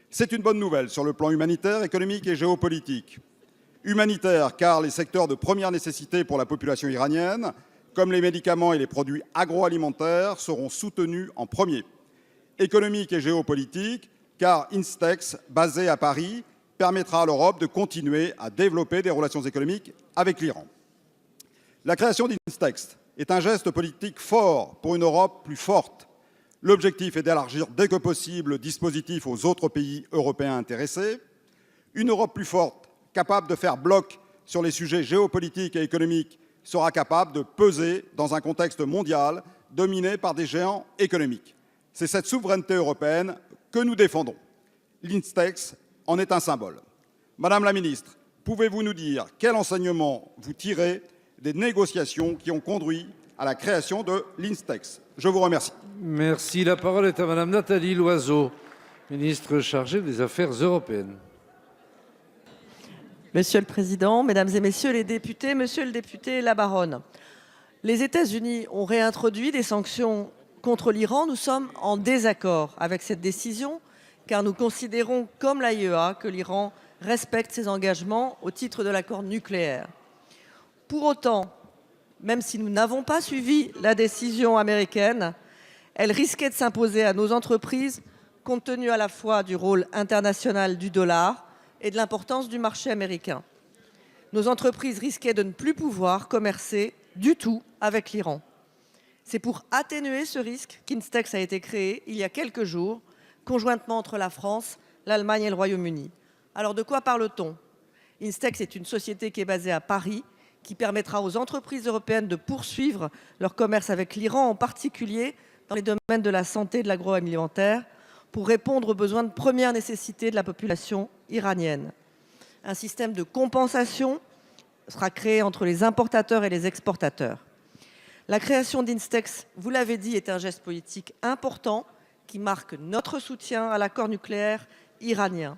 C'est une bonne nouvelle sur le plan humanitaire, économique et géopolitique. Humanitaire, car les secteurs de première nécessité pour la population iranienne, comme les médicaments et les produits agroalimentaires, seront soutenus en premier. Économique et géopolitique, car INSTEX, basé à Paris, permettra à l'Europe de continuer à développer des relations économiques avec l'Iran. La création d'INSTEX est un geste politique fort pour une Europe plus forte. L'objectif est d'élargir dès que possible le dispositif aux autres pays européens intéressés. Une Europe plus forte, capable de faire bloc sur les sujets géopolitiques et économiques, sera capable de peser dans un contexte mondial dominé par des géants économiques. C'est cette souveraineté européenne que nous défendons. L'INSTEX en est un symbole. Madame la ministre, pouvez-vous nous dire quel enseignement vous tirez des négociations qui ont conduit à la création de l'INSTEX? Je vous remercie. Merci. La parole est à Madame Nathalie Loiseau, ministre chargée des Affaires européennes. Monsieur le Président, Mesdames et Messieurs les députés, Monsieur le député Labaronne, les États-Unis ont réintroduit des sanctions contre l'Iran. Nous sommes en désaccord avec cette décision, car nous considérons, comme l'AIEA, que l'Iran respecte ses engagements au titre de l'accord nucléaire. Pour autant, même si nous n'avons pas suivi la décision américaine, elle risquait de s'imposer à nos entreprises, compte tenu à la fois du rôle international du dollar et de l'importance du marché américain. Nos entreprises risquaient de ne plus pouvoir commercer du tout avec l'Iran. C'est pour atténuer ce risque qu'INSTEX a été créé il y a quelques jours, conjointement entre la France, l'Allemagne et le Royaume-Uni. Alors de quoi parle-t-on? INSTEX est une société qui est basée à Paris, qui permettra aux entreprises européennes de poursuivre leur commerce avec l'Iran, en particulier dans les domaines de la santé et de l'agroalimentaire, pour répondre aux besoins de première nécessité de la population iranienne. Un système de compensation sera créé entre les importateurs et les exportateurs. La création d'INSTEX, vous l'avez dit, est un geste politique important qui marque notre soutien à l'accord nucléaire iranien.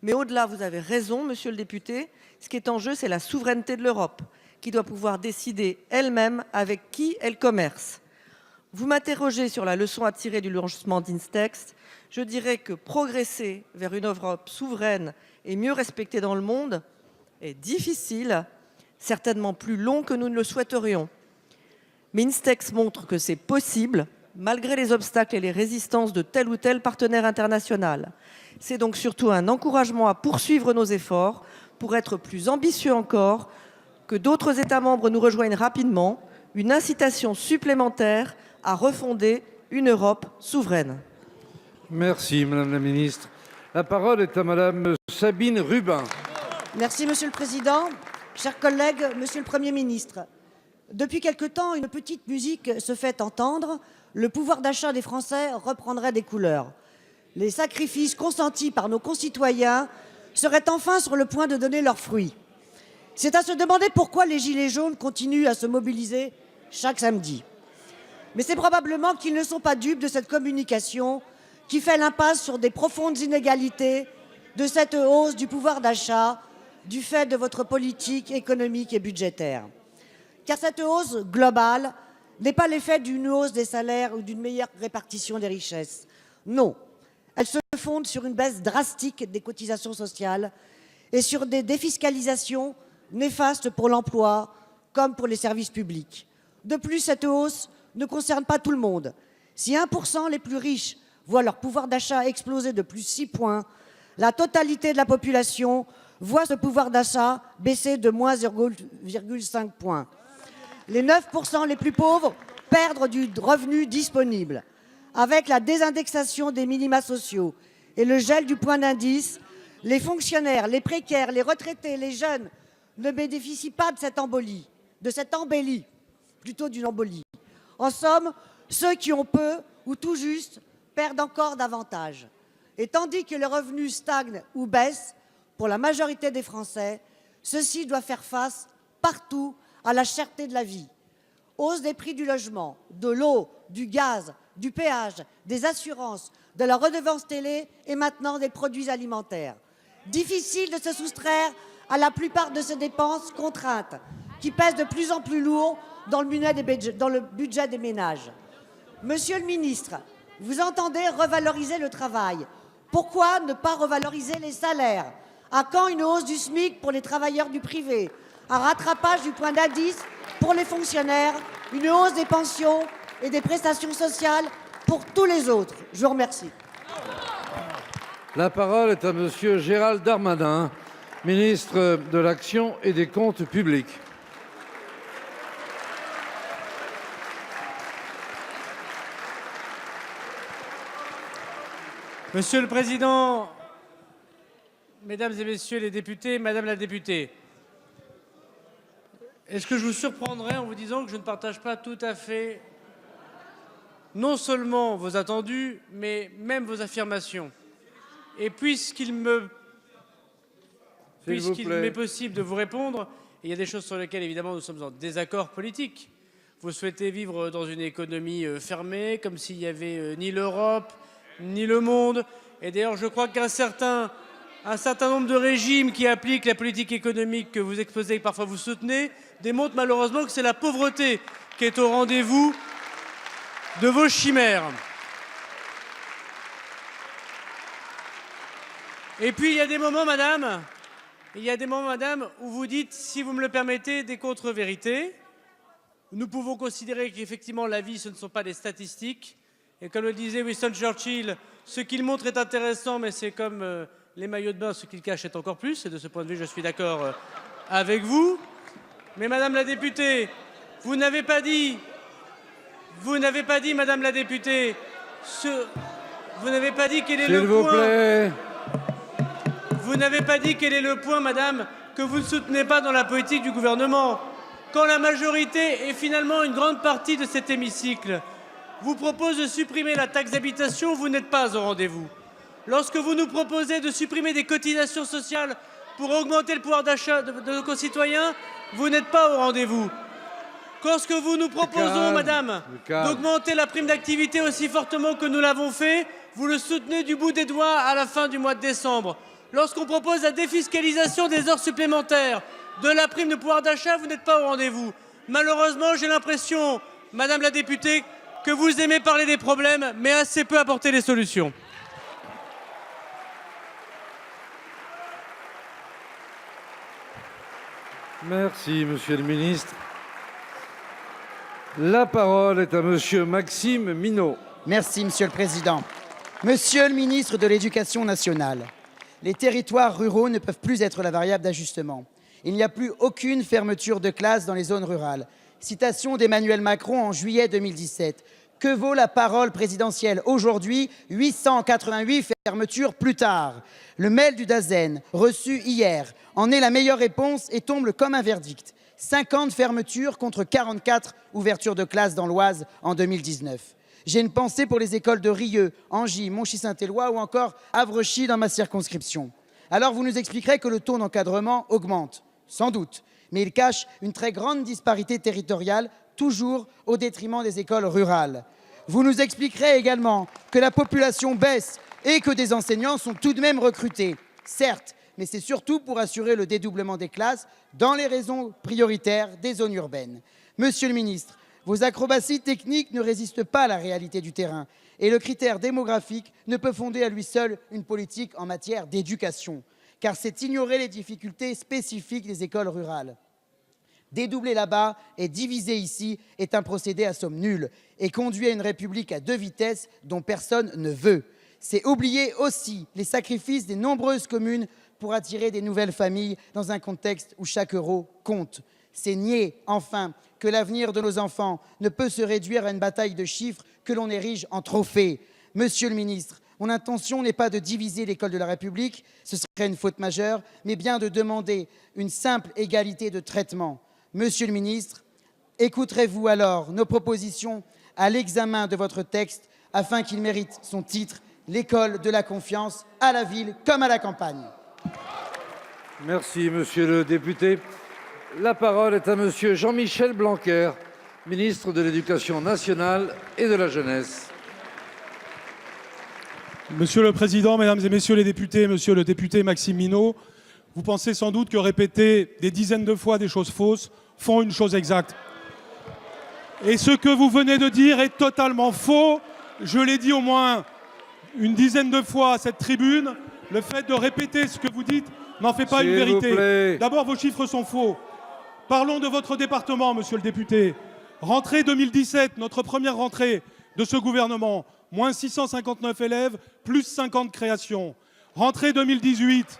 Mais au-delà, vous avez raison, monsieur le député, ce qui est en jeu, c'est la souveraineté de l'Europe, qui doit pouvoir décider elle-même avec qui elle commerce. Vous m'interrogez sur la leçon à tirer du lancement d'INSTEX. Je dirais que progresser vers une Europe souveraine et mieux respectée dans le monde est difficile, certainement plus long que nous ne le souhaiterions. Mais INSTEX montre que c'est possible, malgré les obstacles et les résistances de tel ou tel partenaire international. C'est donc surtout un encouragement à poursuivre nos efforts pour être plus ambitieux encore, que d'autres États membres nous rejoignent rapidement, une incitation supplémentaire à refonder une Europe souveraine. Merci, Madame la Ministre. La parole est à Madame Sabine Rubin. Merci, Monsieur le Président. Chers collègues, Monsieur le Premier ministre, depuis quelque temps, une petite musique se fait entendre. Le pouvoir d'achat des Français reprendrait des couleurs. Les sacrifices consentis par nos concitoyens seraient enfin sur le point de donner leurs fruits. C'est à se demander pourquoi les Gilets jaunes continuent à se mobiliser chaque samedi. Mais c'est probablement qu'ils ne sont pas dupes de cette communication qui fait l'impasse sur des profondes inégalités de cette hausse du pouvoir d'achat du fait de votre politique économique et budgétaire. Car cette hausse globale n'est pas l'effet d'une hausse des salaires ou d'une meilleure répartition des richesses. Non, elle se fonde sur une baisse drastique des cotisations sociales et sur des défiscalisations néfastes pour l'emploi comme pour les services publics. De plus, cette hausse ne concerne pas tout le monde. Si 1% les plus riches voient leur pouvoir d'achat exploser de plus 6 points, la totalité de la population voit ce pouvoir d'achat baisser de moins 0,5 points. Les 9% les plus pauvres perdent du revenu disponible. Avec la désindexation des minima sociaux et le gel du point d'indice, les fonctionnaires, les précaires, les retraités, les jeunes ne bénéficient pas de cette embellie, plutôt d'une embolie. En somme, ceux qui ont peu ou tout juste perdent encore davantage. Et tandis que les revenus stagnent ou baissent, pour la majorité des Français, ceux-ci doivent faire face partout à la cherté de la vie. Hausse des prix du logement, de l'eau, du gaz, du péage, des assurances, de la redevance télé et maintenant des produits alimentaires. Difficile de se soustraire à la plupart de ces dépenses contraintes qui pèsent de plus en plus lourd dans le budget des ménages. Monsieur le ministre, vous entendez revaloriser le travail. Pourquoi ne pas revaloriser les salaires? À quand une hausse du SMIC pour les travailleurs du privé? Un rattrapage du point d'indice pour les fonctionnaires? Une hausse des pensions et des prestations sociales pour tous les autres? Je vous remercie. La parole est à Monsieur Gérald Darmanin, ministre de l'Action et des Comptes publics. Monsieur le Président, Mesdames et Messieurs les députés, Madame la députée, est-ce que je vous surprendrai en vous disant que je ne partage pas tout à fait non seulement vos attendus, mais même vos affirmations? Et puisqu'il m'est possible de vous répondre, il y a des choses sur lesquelles évidemment nous sommes en désaccord politique. Vous souhaitez vivre dans une économie fermée, comme s'il n'y avait ni l'Europe, ni le monde. Et d'ailleurs, je crois qu'un certain nombre de régimes qui appliquent la politique économique que vous exposez et que parfois vous soutenez démontrent malheureusement que c'est la pauvreté qui est au rendez-vous de vos chimères. Et puis, il y a des moments, madame, où vous dites, si vous me le permettez, des contre-vérités. Nous pouvons considérer qu'effectivement, la vie, ce ne sont pas des statistiques. Et comme le disait Winston Churchill, ce qu'il montre est intéressant, mais c'est comme les maillots de bain, ce qu'il cache est encore plus. Et de ce point de vue, je suis d'accord avec vous. Mais Madame la députée, vous n'avez pas dit, Madame la députée, vous n'avez pas dit quel est le point. S'il vous plaît. Vous n'avez pas dit quel est le point, Madame, que vous ne soutenez pas dans la politique du gouvernement. Quand la majorité et finalement une grande partie de cet hémicycle vous propose de supprimer la taxe d'habitation, vous n'êtes pas au rendez-vous. Lorsque vous nous proposez de supprimer des cotisations sociales pour augmenter le pouvoir d'achat de nos concitoyens, vous n'êtes pas au rendez-vous. Lorsque vous nous proposons, madame, d'augmenter la prime d'activité aussi fortement que nous l'avons fait, vous le soutenez du bout des doigts à la fin du mois de décembre. Lorsqu'on propose la défiscalisation des heures supplémentaires, de la prime de pouvoir d'achat, vous n'êtes pas au rendez-vous. Malheureusement, j'ai l'impression, madame la députée, que vous aimez parler des problèmes, mais assez peu apporter les solutions. Merci, Monsieur le Ministre. La parole est à Monsieur Maxime Minot. Merci, Monsieur le Président. Monsieur le Ministre de l'Éducation nationale, les territoires ruraux ne peuvent plus être la variable d'ajustement. Il n'y a plus aucune fermeture de classe dans les zones rurales. Citation d'Emmanuel Macron en juillet 2017. Que vaut la parole présidentielle aujourd'hui? 888 fermetures plus tard. Le mail du Dasen, reçu hier, en est la meilleure réponse et tombe comme un verdict. 50 fermetures contre 44 ouvertures de classes dans l'Oise en 2019. J'ai une pensée pour les écoles de Rieux, Angy, Monchy-Saint-Éloi ou encore Avrechy dans ma circonscription. Alors vous nous expliquerez que le taux d'encadrement augmente. Sans doute, mais il cache une très grande disparité territoriale, toujours au détriment des écoles rurales. Vous nous expliquerez également que la population baisse et que des enseignants sont tout de même recrutés. Certes, mais c'est surtout pour assurer le dédoublement des classes dans les réseaux prioritaires des zones urbaines. Monsieur le ministre, vos acrobaties techniques ne résistent pas à la réalité du terrain et le critère démographique ne peut fonder à lui seul une politique en matière d'éducation, car c'est ignorer les difficultés spécifiques des écoles rurales. Dédoubler là-bas et diviser ici est un procédé à somme nulle et conduit à une république à deux vitesses dont personne ne veut. C'est oublier aussi les sacrifices des nombreuses communes pour attirer des nouvelles familles dans un contexte où chaque euro compte. C'est nier, enfin, que l'avenir de nos enfants ne peut se réduire à une bataille de chiffres que l'on érige en trophée. Monsieur le ministre, mon intention n'est pas de diviser l'école de la République, ce serait une faute majeure, mais bien de demander une simple égalité de traitement. Monsieur le ministre, écouterez-vous alors nos propositions à l'examen de votre texte afin qu'il mérite son titre, l'école de la confiance à la ville comme à la campagne? Merci, Monsieur le député. La parole est à Monsieur Jean-Michel Blanquer, ministre de l'Éducation nationale et de la jeunesse. Monsieur le Président, Mesdames et Messieurs les députés, Monsieur le député Maxime Minot, vous pensez sans doute que répéter des dizaines de fois des choses fausses font une chose exacte. Et ce que vous venez de dire est totalement faux. Je l'ai dit au moins une dizaine de fois à cette tribune. Le fait de répéter ce que vous dites n'en fait pas une vérité. D'abord, vos chiffres sont faux. Parlons de votre département, Monsieur le député. Rentrée 2017, notre première rentrée de ce gouvernement, moins 659 élèves, plus 50 créations. Rentrée 2018,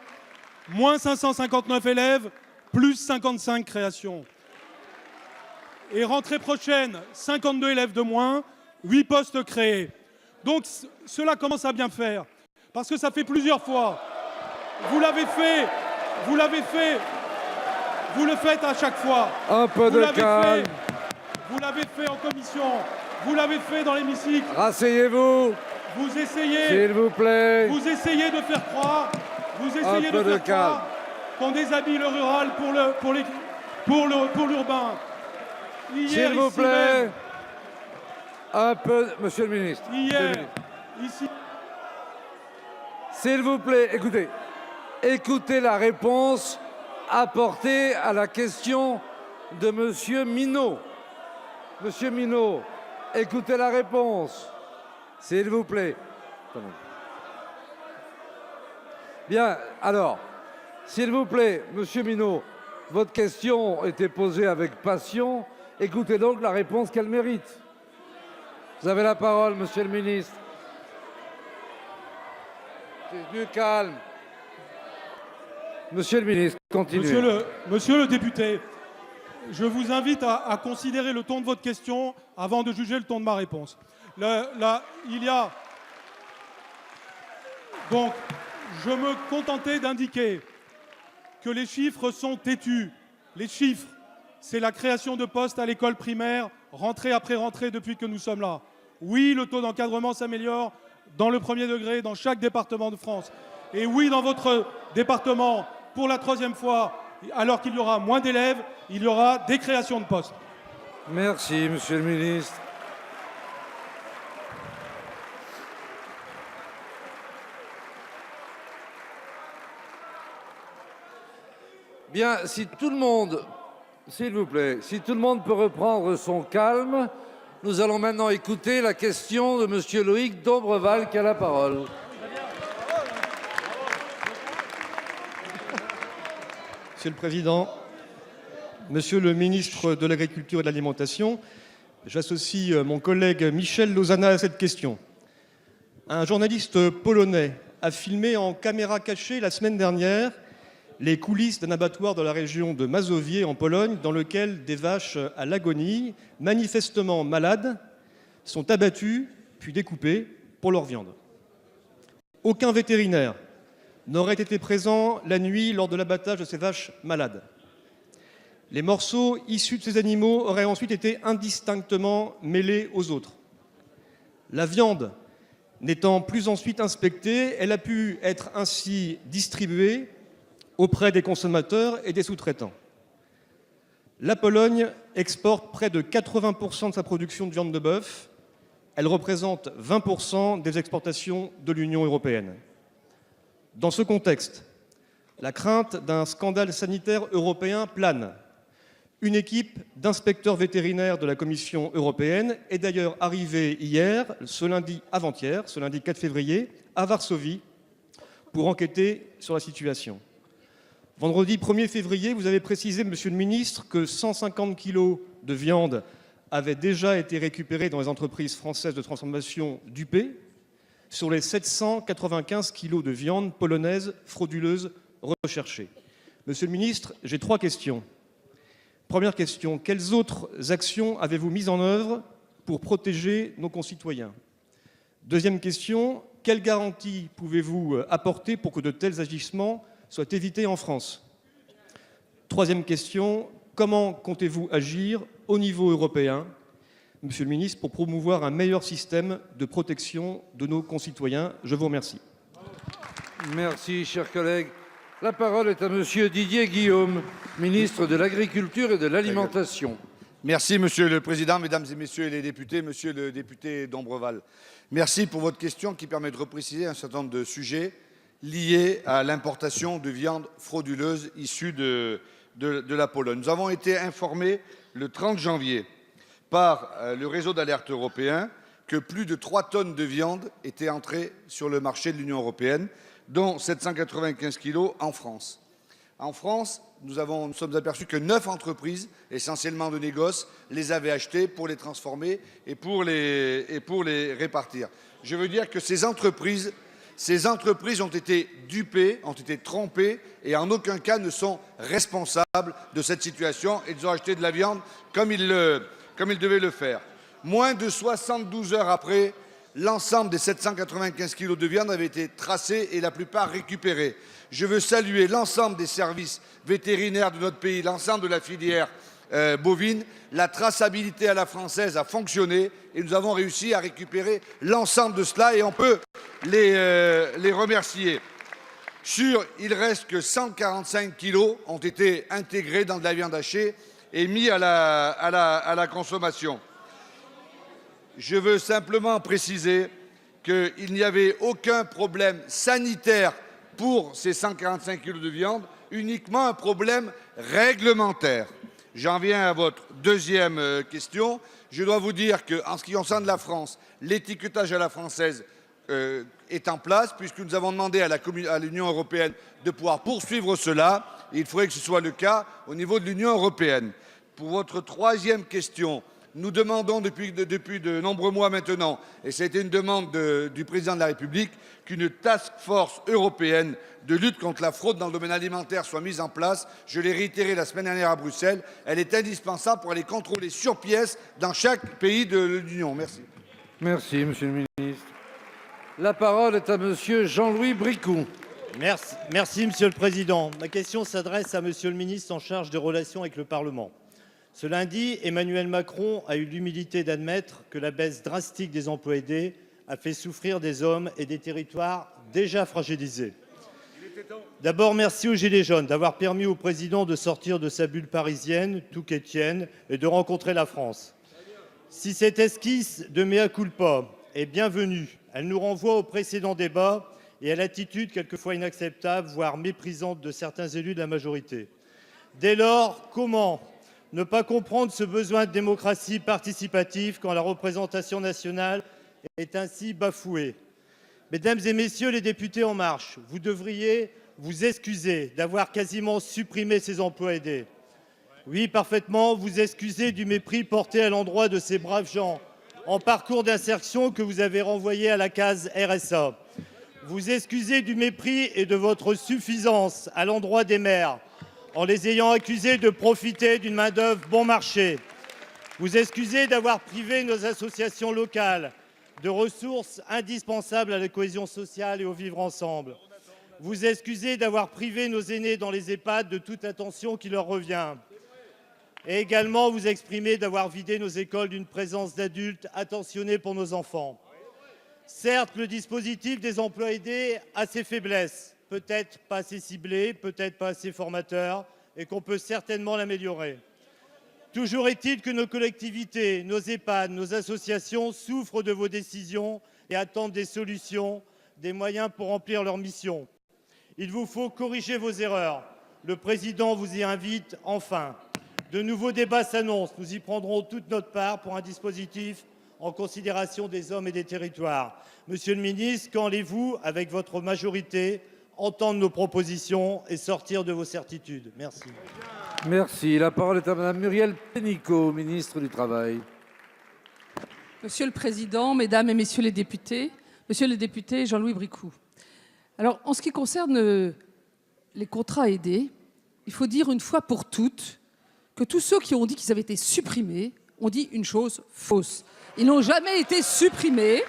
moins 559 élèves, plus 55 créations. Et rentrée prochaine, 52 élèves de moins, 8 postes créés. Donc cela commence à bien faire, parce que ça fait plusieurs fois. Vous l'avez fait, vous l'avez fait, vous le faites à chaque fois. Un peu de calme. Vous l'avez fait en commission, vous l'avez fait dans l'hémicycle. Rasseyez-vous. Vous essayez, s'il vous plaît. Vous essayez de faire croire, qu'on déshabille le rural pour l'urbain. S'il vous plaît. Un peu, Monsieur le ministre. Ici. S'il vous plaît, écoutez la réponse apportée à la question de Monsieur Minot. Monsieur Minot, écoutez la réponse. S'il vous plaît. Bien, alors, s'il vous plaît, Monsieur Minot, votre question était posée avec passion. Écoutez donc la réponse qu'elle mérite. Vous avez la parole, Monsieur le ministre. Du calme. Monsieur le ministre, continuez. Monsieur le député, je vous invite à considérer le ton de votre question avant de juger le ton de ma réponse. Donc, je me contentais d'indiquer que les chiffres sont têtus. Les chiffres, c'est la création de postes à l'école primaire, rentrée après rentrée depuis que nous sommes là. Oui, le taux d'encadrement s'améliore dans le premier degré, dans chaque département de France. Et oui, dans votre département, pour la 3e fois, alors qu'il y aura moins d'élèves, il y aura des créations de postes. Merci, Monsieur le ministre. Bien, si tout le monde, s'il vous plaît, si tout le monde peut reprendre son calme, nous allons maintenant écouter la question de Monsieur Loïc Dombreval qui a la parole. Monsieur le Président, Monsieur le ministre de l'Agriculture et de l'Alimentation, j'associe mon collègue Michel Lozana à cette question. Un journaliste polonais a filmé en caméra cachée la semaine dernière les coulisses d'un abattoir de la région de Mazowieckie en Pologne dans lequel des vaches à l'agonie, manifestement malades, sont abattues puis découpées pour leur viande. Aucun vétérinaire n'aurait été présent la nuit lors de l'abattage de ces vaches malades. Les morceaux issus de ces animaux auraient ensuite été indistinctement mêlés aux autres. La viande n'étant plus ensuite inspectée, elle a pu être ainsi distribuée auprès des consommateurs et des sous-traitants. La Pologne exporte près de 80% de sa production de viande de bœuf. Elle représente 20% des exportations de l'Union européenne. Dans ce contexte, la crainte d'un scandale sanitaire européen plane. Une équipe d'inspecteurs vétérinaires de la Commission européenne est d'ailleurs arrivée hier, avant-hier, ce lundi 4 février, à Varsovie, pour enquêter sur la situation. Vendredi 1er février, vous avez précisé, Monsieur le ministre, que 150 kilos de viande avaient déjà été récupérés dans les entreprises françaises de transformation d'UP sur les 795 kilos de viande polonaise frauduleuse recherchée. Monsieur le ministre, j'ai 3 questions. Première question, quelles autres actions avez-vous mises en œuvre pour protéger nos concitoyens? Deuxième question, quelles garanties pouvez-vous apporter pour que de tels agissements soient évités en France? Troisième question, comment comptez-vous agir au niveau européen, Monsieur le ministre, pour promouvoir un meilleur système de protection de nos concitoyens? Je vous remercie. Merci, cher collègue. La parole est à Monsieur Didier Guillaume, ministre de l'Agriculture et de l'Alimentation. Merci, Monsieur le Président, Mesdames et Messieurs les députés, Monsieur le député d'Ombreval. Merci pour votre question qui permet de repréciser un certain nombre de sujets liés à l'importation de viande frauduleuse issue de la Pologne. Nous avons été informés le 30 janvier par le réseau d'alerte européen que plus de 3 tonnes de viande étaient entrées sur le marché de l'Union européenne, dont 795 kilos en France. En France, nous sommes aperçus que 9 entreprises, essentiellement de négoce, les avaient achetées pour les transformer et pour les répartir. Je veux dire que ces entreprises ont été dupées, ont été trompées et en aucun cas ne sont responsables de cette situation. Ils ont acheté de la viande comme ils devaient le faire. Moins de 72 heures après, l'ensemble des 795 kilos de viande avait été tracé et la plupart récupérés. Je veux saluer l'ensemble des services vétérinaires de notre pays, l'ensemble de la filière bovine. La traçabilité à la française a fonctionné et nous avons réussi à récupérer l'ensemble de cela et on peut les remercier. Il reste que 145 kilos ont été intégrés dans de la viande hachée et mis à la consommation. Je veux simplement préciser qu'il n'y avait aucun problème sanitaire pour ces 145 kilos de viande, uniquement un problème réglementaire. J'en viens à votre deuxième question. Je dois vous dire qu'en ce qui concerne la France, l'étiquetage à la française est en place, puisque nous avons demandé à l'Union européenne de pouvoir poursuivre cela. Et il faudrait que ce soit le cas au niveau de l'Union européenne. Pour votre troisième question, nous demandons depuis de nombreux mois maintenant, et ça a été une demande du président de la République, qu'une task force européenne de lutte contre la fraude dans le domaine alimentaire soit mise en place. Je l'ai réitéré la semaine dernière à Bruxelles. Elle est indispensable pour aller contrôler sur pièce dans chaque pays de l'Union. Merci. Merci, Monsieur le ministre. La parole est à Monsieur Jean-Louis Bricout. Merci, Monsieur le Président. Ma question s'adresse à Monsieur le ministre en charge des relations avec le Parlement. Ce lundi, Emmanuel Macron a eu l'humilité d'admettre que la baisse drastique des emplois aidés a fait souffrir des hommes et des territoires déjà fragilisés. D'abord, merci aux Gilets jaunes d'avoir permis au président de sortir de sa bulle parisienne, tout qu'Étienne, et de rencontrer la France. Si cette esquisse de mea culpa est bienvenue, elle nous renvoie au précédent débat et à l'attitude quelquefois inacceptable, voire méprisante de certains élus de la majorité. Dès lors, comment ne pas comprendre ce besoin de démocratie participative quand la représentation nationale est ainsi bafouée? Mesdames et messieurs les députés En Marche, vous devriez vous excuser d'avoir quasiment supprimé ces emplois aidés. Oui, parfaitement, vous excuser du mépris porté à l'endroit de ces braves gens en parcours d'insertion que vous avez renvoyés à la case RSA. Vous excusez du mépris et de votre suffisance à l'endroit des maires en les ayant accusés de profiter d'une main-d'œuvre bon marché. Vous excusez d'avoir privé nos associations locales de ressources indispensables à la cohésion sociale et au vivre ensemble. Vous excusez d'avoir privé nos aînés dans les EHPAD de toute l'attention qui leur revient. Et également vous exprimez d'avoir vidé nos écoles d'une présence d'adultes attentionnés pour nos enfants. Certes, le dispositif des emplois aidés a ses faiblesses, peut-être pas assez ciblé, peut-être pas assez formateur, et qu'on peut certainement l'améliorer. Toujours est-il que nos collectivités, nos EHPAD, nos associations souffrent de vos décisions et attendent des solutions, des moyens pour remplir leur mission. Il vous faut corriger vos erreurs. Le président vous y invite enfin. De nouveaux débats s'annoncent. Nous y prendrons toute notre part pour un dispositif en considération des hommes et des territoires. Monsieur le ministre, quand allez-vous, avec votre majorité, entendre nos propositions et sortir de vos certitudes? Merci. Merci. La parole est à Madame Muriel Pénicaud, ministre du Travail. Monsieur le Président, Mesdames et Messieurs les députés, Monsieur le député Jean-Louis Bricout. Alors, en ce qui concerne les contrats aidés, il faut dire une fois pour toutes que tous ceux qui ont dit qu'ils avaient été supprimés ont dit une chose fausse. Ils n'ont jamais été supprimés.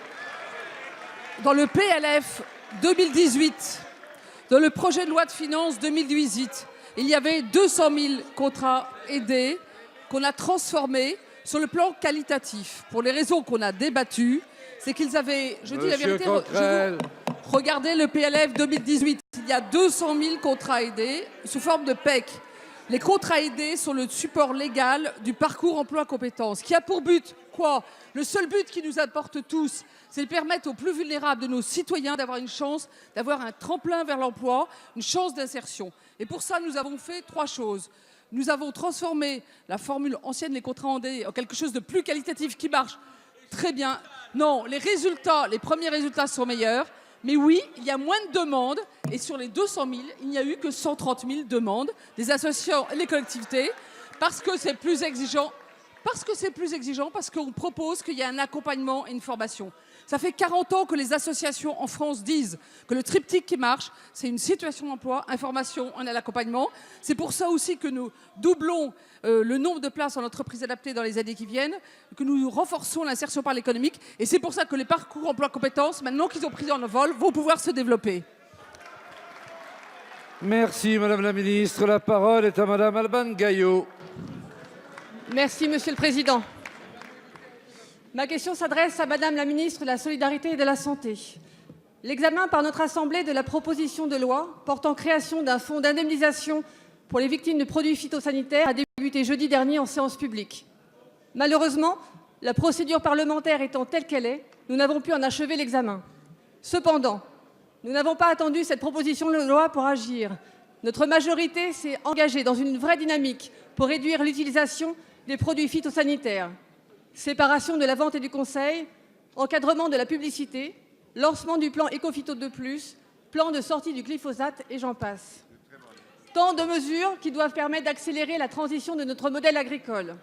Dans le PLF 2018, dans le projet de loi de finances 2018, il y avait 200 000 contrats aidés qu'on a transformés sur le plan qualitatif. Pour les raisons qu'on a débattues, c'est qu'ils avaient, je dis la vérité, regardez le PLF 2018, il y a 200 000 contrats aidés sous forme de PEC. Les contrats aidés sont le support légal du parcours emploi-compétences, qui a pour but quoi? Le seul but qui nous apporte tous, c'est de permettre aux plus vulnérables de nos citoyens d'avoir une chance, d'avoir un tremplin vers l'emploi, une chance d'insertion. Et pour ça, nous avons fait 3 choses. Nous avons transformé la formule ancienne des contrats aidés en quelque chose de plus qualitatif qui marche très bien. Non, les premiers résultats sont meilleurs. Mais oui, il y a moins de demandes et sur les 200 000, il n'y a eu que 130 000 demandes des associations et des collectivités parce que c'est plus exigeant, parce qu'on propose qu'il y ait un accompagnement et une formation. Ça fait 40 ans que les associations en France disent que le triptyque qui marche, c'est une situation d'emploi, information et l'accompagnement. C'est pour ça aussi que nous doublons le nombre de places en entreprise adaptée dans les années qui viennent, que nous renforçons l'insertion par l'économique. Et c'est pour ça que les parcours emploi-compétences, maintenant qu'ils ont pris en vol, vont pouvoir se développer. Merci Madame la Ministre. La parole est à Madame Alban Gaillot. Merci Monsieur le Président. Ma question s'adresse à Madame la Ministre de la Solidarité et de la Santé. L'examen par notre Assemblée de la proposition de loi portant création d'un fonds d'indemnisation pour les victimes de produits phytosanitaires a débuté jeudi dernier en séance publique. Malheureusement, la procédure parlementaire étant telle qu'elle est, nous n'avons pu en achever l'examen. Cependant, nous n'avons pas attendu cette proposition de loi pour agir. Notre majorité s'est engagée dans une vraie dynamique pour réduire l'utilisation des produits phytosanitaires. Séparation de la vente et du conseil, encadrement de la publicité, lancement du plan Écophyto 2+, plan de sortie du glyphosate et j'en passe. Tant de mesures qui doivent permettre d'accélérer la transition de notre modèle agricole.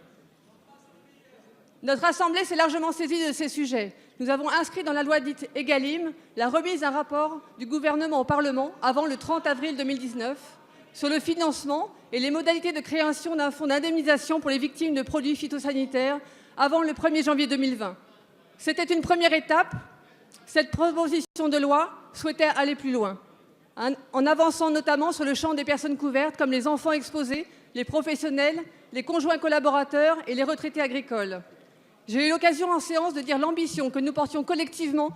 Notre Assemblée s'est largement saisie de ces sujets. Nous avons inscrit dans la loi dite Egalim la remise d'un rapport du gouvernement au Parlement avant le 30 avril 2019 sur le financement et les modalités de création d'un fonds d'indemnisation pour les victimes de produits phytosanitaires avant le 1er janvier 2020. C'était une première étape. Cette proposition de loi souhaitait aller plus loin, en avançant notamment sur le champ des personnes couvertes comme les enfants exposés, les professionnels, les conjoints collaborateurs et les retraités agricoles. J'ai eu l'occasion en séance de dire l'ambition que nous portions collectivement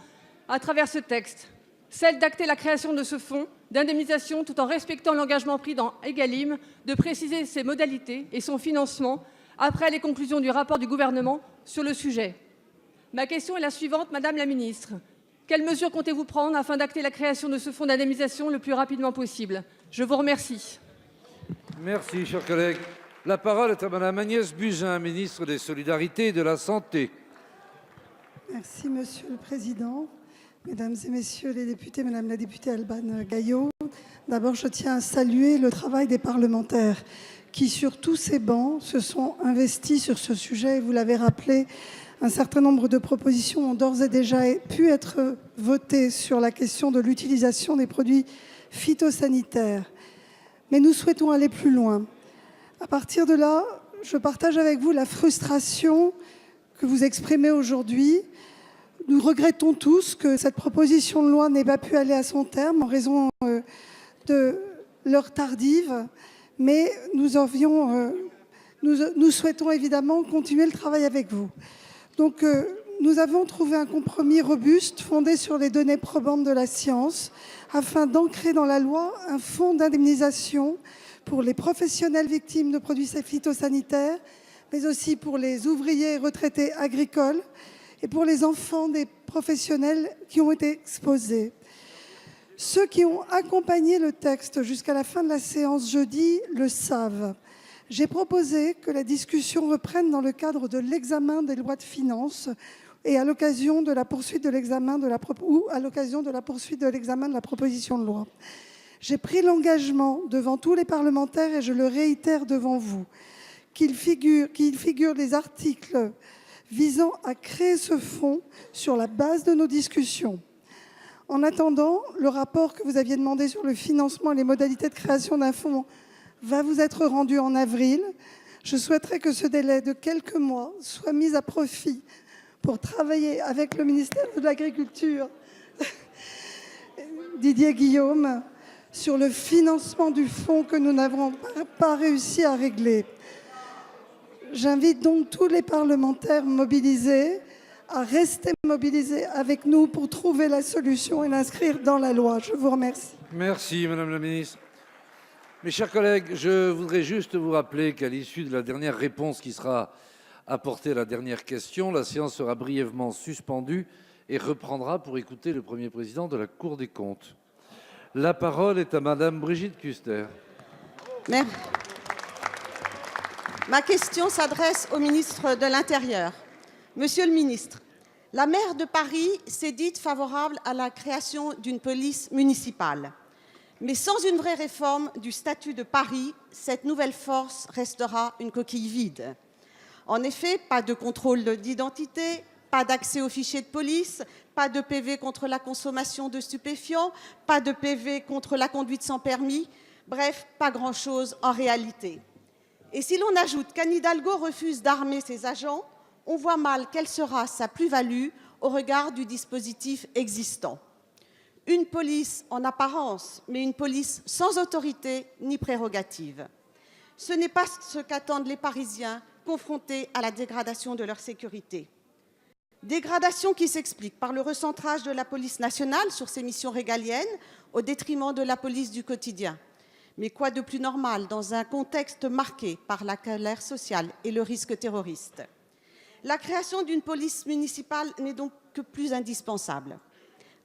à travers ce texte, celle d'acter la création de ce fonds d'indemnisation tout en respectant l'engagement pris dans Egalim de préciser ses modalités et son financement après les conclusions du rapport du gouvernement sur le sujet. Ma question est la suivante, Madame la Ministre. Quelles mesures comptez-vous prendre afin d'acter la création de ce fonds d'indemnisation le plus rapidement possible? Je vous remercie. Merci, chers collègues. La parole est à Madame Agnès Buzyn, ministre des Solidarités et de la Santé. Merci, Monsieur le Président. Mesdames et Messieurs les députés, Madame la députée Alban Gaillot, d'abord je tiens à saluer le travail des parlementaires qui, sur tous ces bancs, se sont investis sur ce sujet. Vous l'avez rappelé, un certain nombre de propositions ont d'ores et déjà pu être votées sur la question de l'utilisation des produits phytosanitaires. Mais nous souhaitons aller plus loin. À partir de là, je partage avec vous la frustration que vous exprimez aujourd'hui. Nous regrettons tous que cette proposition de loi n'ait pas pu aller à son terme en raison de l'heure tardive, mais nous souhaitons évidemment continuer le travail avec vous. Donc, nous avons trouvé un compromis robuste fondé sur les données probantes de la science afin d'ancrer dans la loi un fonds d'indemnisation pour les professionnels victimes de produits phytosanitaires, mais aussi pour les ouvriers et retraités agricoles et pour les enfants des professionnels qui ont été exposés. Ceux qui ont accompagné le texte jusqu'à la fin de la séance jeudi le savent. J'ai proposé que la discussion reprenne dans le cadre de l'examen des lois de finances et à l'occasion de la poursuite de l'examen de la proposition de loi. J'ai pris l'engagement devant tous les parlementaires, et je le réitère devant vous, qu'il figure les articles visant à créer ce fonds sur la base de nos discussions. En attendant, le rapport que vous aviez demandé sur le financement et les modalités de création d'un fonds va vous être rendu en avril. Je souhaiterais que ce délai de quelques mois soit mis à profit pour travailler avec le ministère de l'Agriculture, Didier Guillaume, sur le financement du fonds que nous n'avons pas réussi à régler. J'invite donc tous les parlementaires mobilisés à rester mobilisés avec nous pour trouver la solution et l'inscrire dans la loi. Je vous remercie. Merci, Madame la Ministre. Mes chers collègues, je voudrais juste vous rappeler qu'à l'issue de la dernière réponse qui sera apportée à la dernière question, la séance sera brièvement suspendue et reprendra pour écouter le Premier président de la Cour des comptes. La parole est à Madame Brigitte Kuster. Merci. Ma question s'adresse au ministre de l'Intérieur. Monsieur le ministre, la maire de Paris s'est dite favorable à la création d'une police municipale. Mais sans une vraie réforme du statut de Paris, cette nouvelle force restera une coquille vide. En effet, pas de contrôle d'identité, pas d'accès aux fichiers de police, pas de PV contre la consommation de stupéfiants, pas de PV contre la conduite sans permis, bref, pas grand-chose en réalité. Et si l'on ajoute qu'Anne Hidalgo refuse d'armer ses agents, on voit mal quelle sera sa plus-value au regard du dispositif existant. Une police en apparence, mais une police sans autorité ni prérogative. Ce n'est pas ce qu'attendent les Parisiens confrontés à la dégradation de leur sécurité. Dégradation qui s'explique par le recentrage de la police nationale sur ses missions régaliennes au détriment de la police du quotidien. Mais quoi de plus normal dans un contexte marqué par la colère sociale et le risque terroriste? La création d'une police municipale n'est donc que plus indispensable,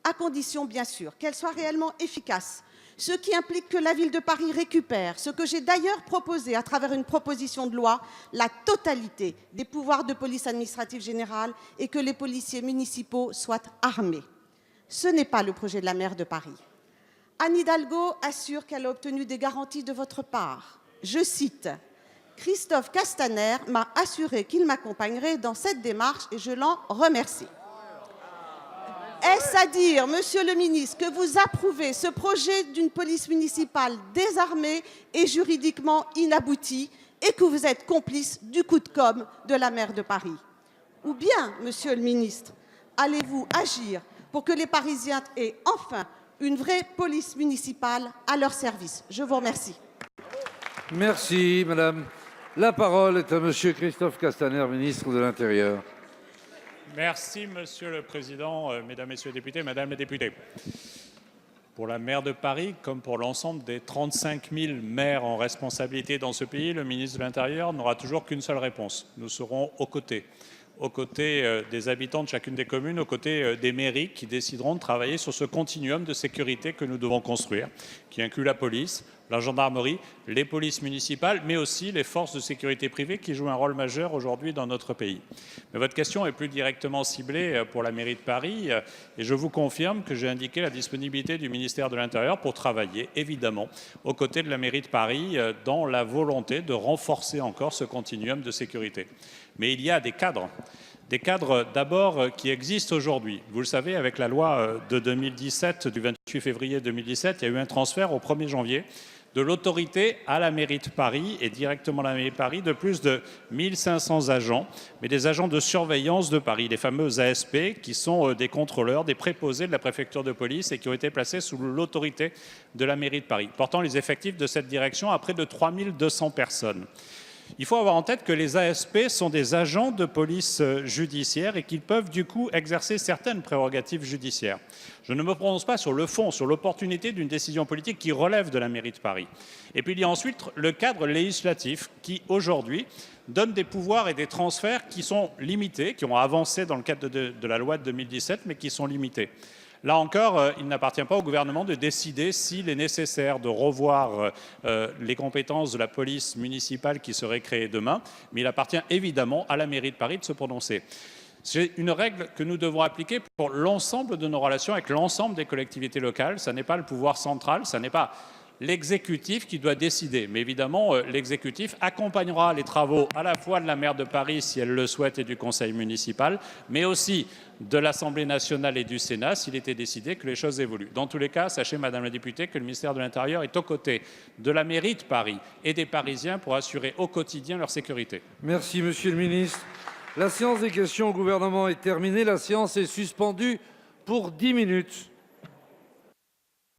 à condition bien sûr qu'elle soit réellement efficace, ce qui implique que la ville de Paris récupère, ce que j'ai d'ailleurs proposé à travers une proposition de loi, la totalité des pouvoirs de police administrative générale et que les policiers municipaux soient armés. Ce n'est pas le projet de la maire de Paris. Anne Hidalgo assure qu'elle a obtenu des garanties de votre part. Je cite, « Christophe Castaner m'a assuré qu'il m'accompagnerait dans cette démarche et je l'en remercie. » Est-ce à dire, monsieur le ministre, que vous approuvez ce projet d'une police municipale désarmée et juridiquement inabouti et que vous êtes complice du coup de com' de la maire de Paris? Ou bien, monsieur le ministre, allez-vous agir pour que les Parisiens aient enfin une vraie police municipale à leur service? Je vous remercie. Merci, madame. La parole est à monsieur Christophe Castaner, ministre de l'Intérieur. Merci, Monsieur le Président, Mesdames, Messieurs les députés, Madame la députée. Pour la maire de Paris, comme pour l'ensemble des 35 000 maires en responsabilité dans ce pays, le ministre de l'Intérieur n'aura toujours qu'une seule réponse. Nous serons aux côtés des habitants de chacune des communes, aux côtés des mairies qui décideront de travailler sur ce continuum de sécurité que nous devons construire, qui inclut la police, la gendarmerie, les polices municipales, mais aussi les forces de sécurité privées qui jouent un rôle majeur aujourd'hui dans notre pays. Mais votre question est plus directement ciblée pour la mairie de Paris et je vous confirme que j'ai indiqué la disponibilité du ministère de l'Intérieur pour travailler, évidemment, aux côtés de la mairie de Paris dans la volonté de renforcer encore ce continuum de sécurité. Mais il y a des cadres d'abord qui existent aujourd'hui. Vous le savez, avec la loi de 2017, du 28 février 2017, il y a eu un transfert au 1er janvier de l'autorité à la mairie de Paris et directement à la mairie de Paris de plus de 1500 agents, mais des agents de surveillance de Paris, les fameux ASP, qui sont des contrôleurs, des préposés de la préfecture de police et qui ont été placés sous l'autorité de la mairie de Paris, portant les effectifs de cette direction à près de 3200 personnes. Il faut avoir en tête que les ASP sont des agents de police judiciaire et qu'ils peuvent du coup exercer certaines prérogatives judiciaires. Je ne me prononce pas sur le fond, sur l'opportunité d'une décision politique qui relève de la mairie de Paris. Et puis il y a ensuite le cadre législatif qui aujourd'hui donne des pouvoirs et des transferts qui sont limités, qui ont avancé dans le cadre de la loi de 2017, mais qui sont limités. Là encore, il n'appartient pas au gouvernement de décider s'il est nécessaire de revoir les compétences de la police municipale qui serait créée demain, mais il appartient évidemment à la mairie de Paris de se prononcer. C'est une règle que nous devons appliquer pour l'ensemble de nos relations avec l'ensemble des collectivités locales. Ce n'est pas le pouvoir central, ce n'est pas l'exécutif qui doit décider. Mais évidemment, l'exécutif accompagnera les travaux à la fois de la maire de Paris, si elle le souhaite, et du conseil municipal, mais aussi de l'Assemblée nationale et du Sénat, s'il était décidé que les choses évoluent. Dans tous les cas, sachez, Madame la députée, que le ministère de l'Intérieur est aux côtés de la mairie de Paris et des Parisiens pour assurer au quotidien leur sécurité. Merci, Monsieur le ministre. La séance des questions au gouvernement est terminée. La séance est suspendue pour 10 minutes.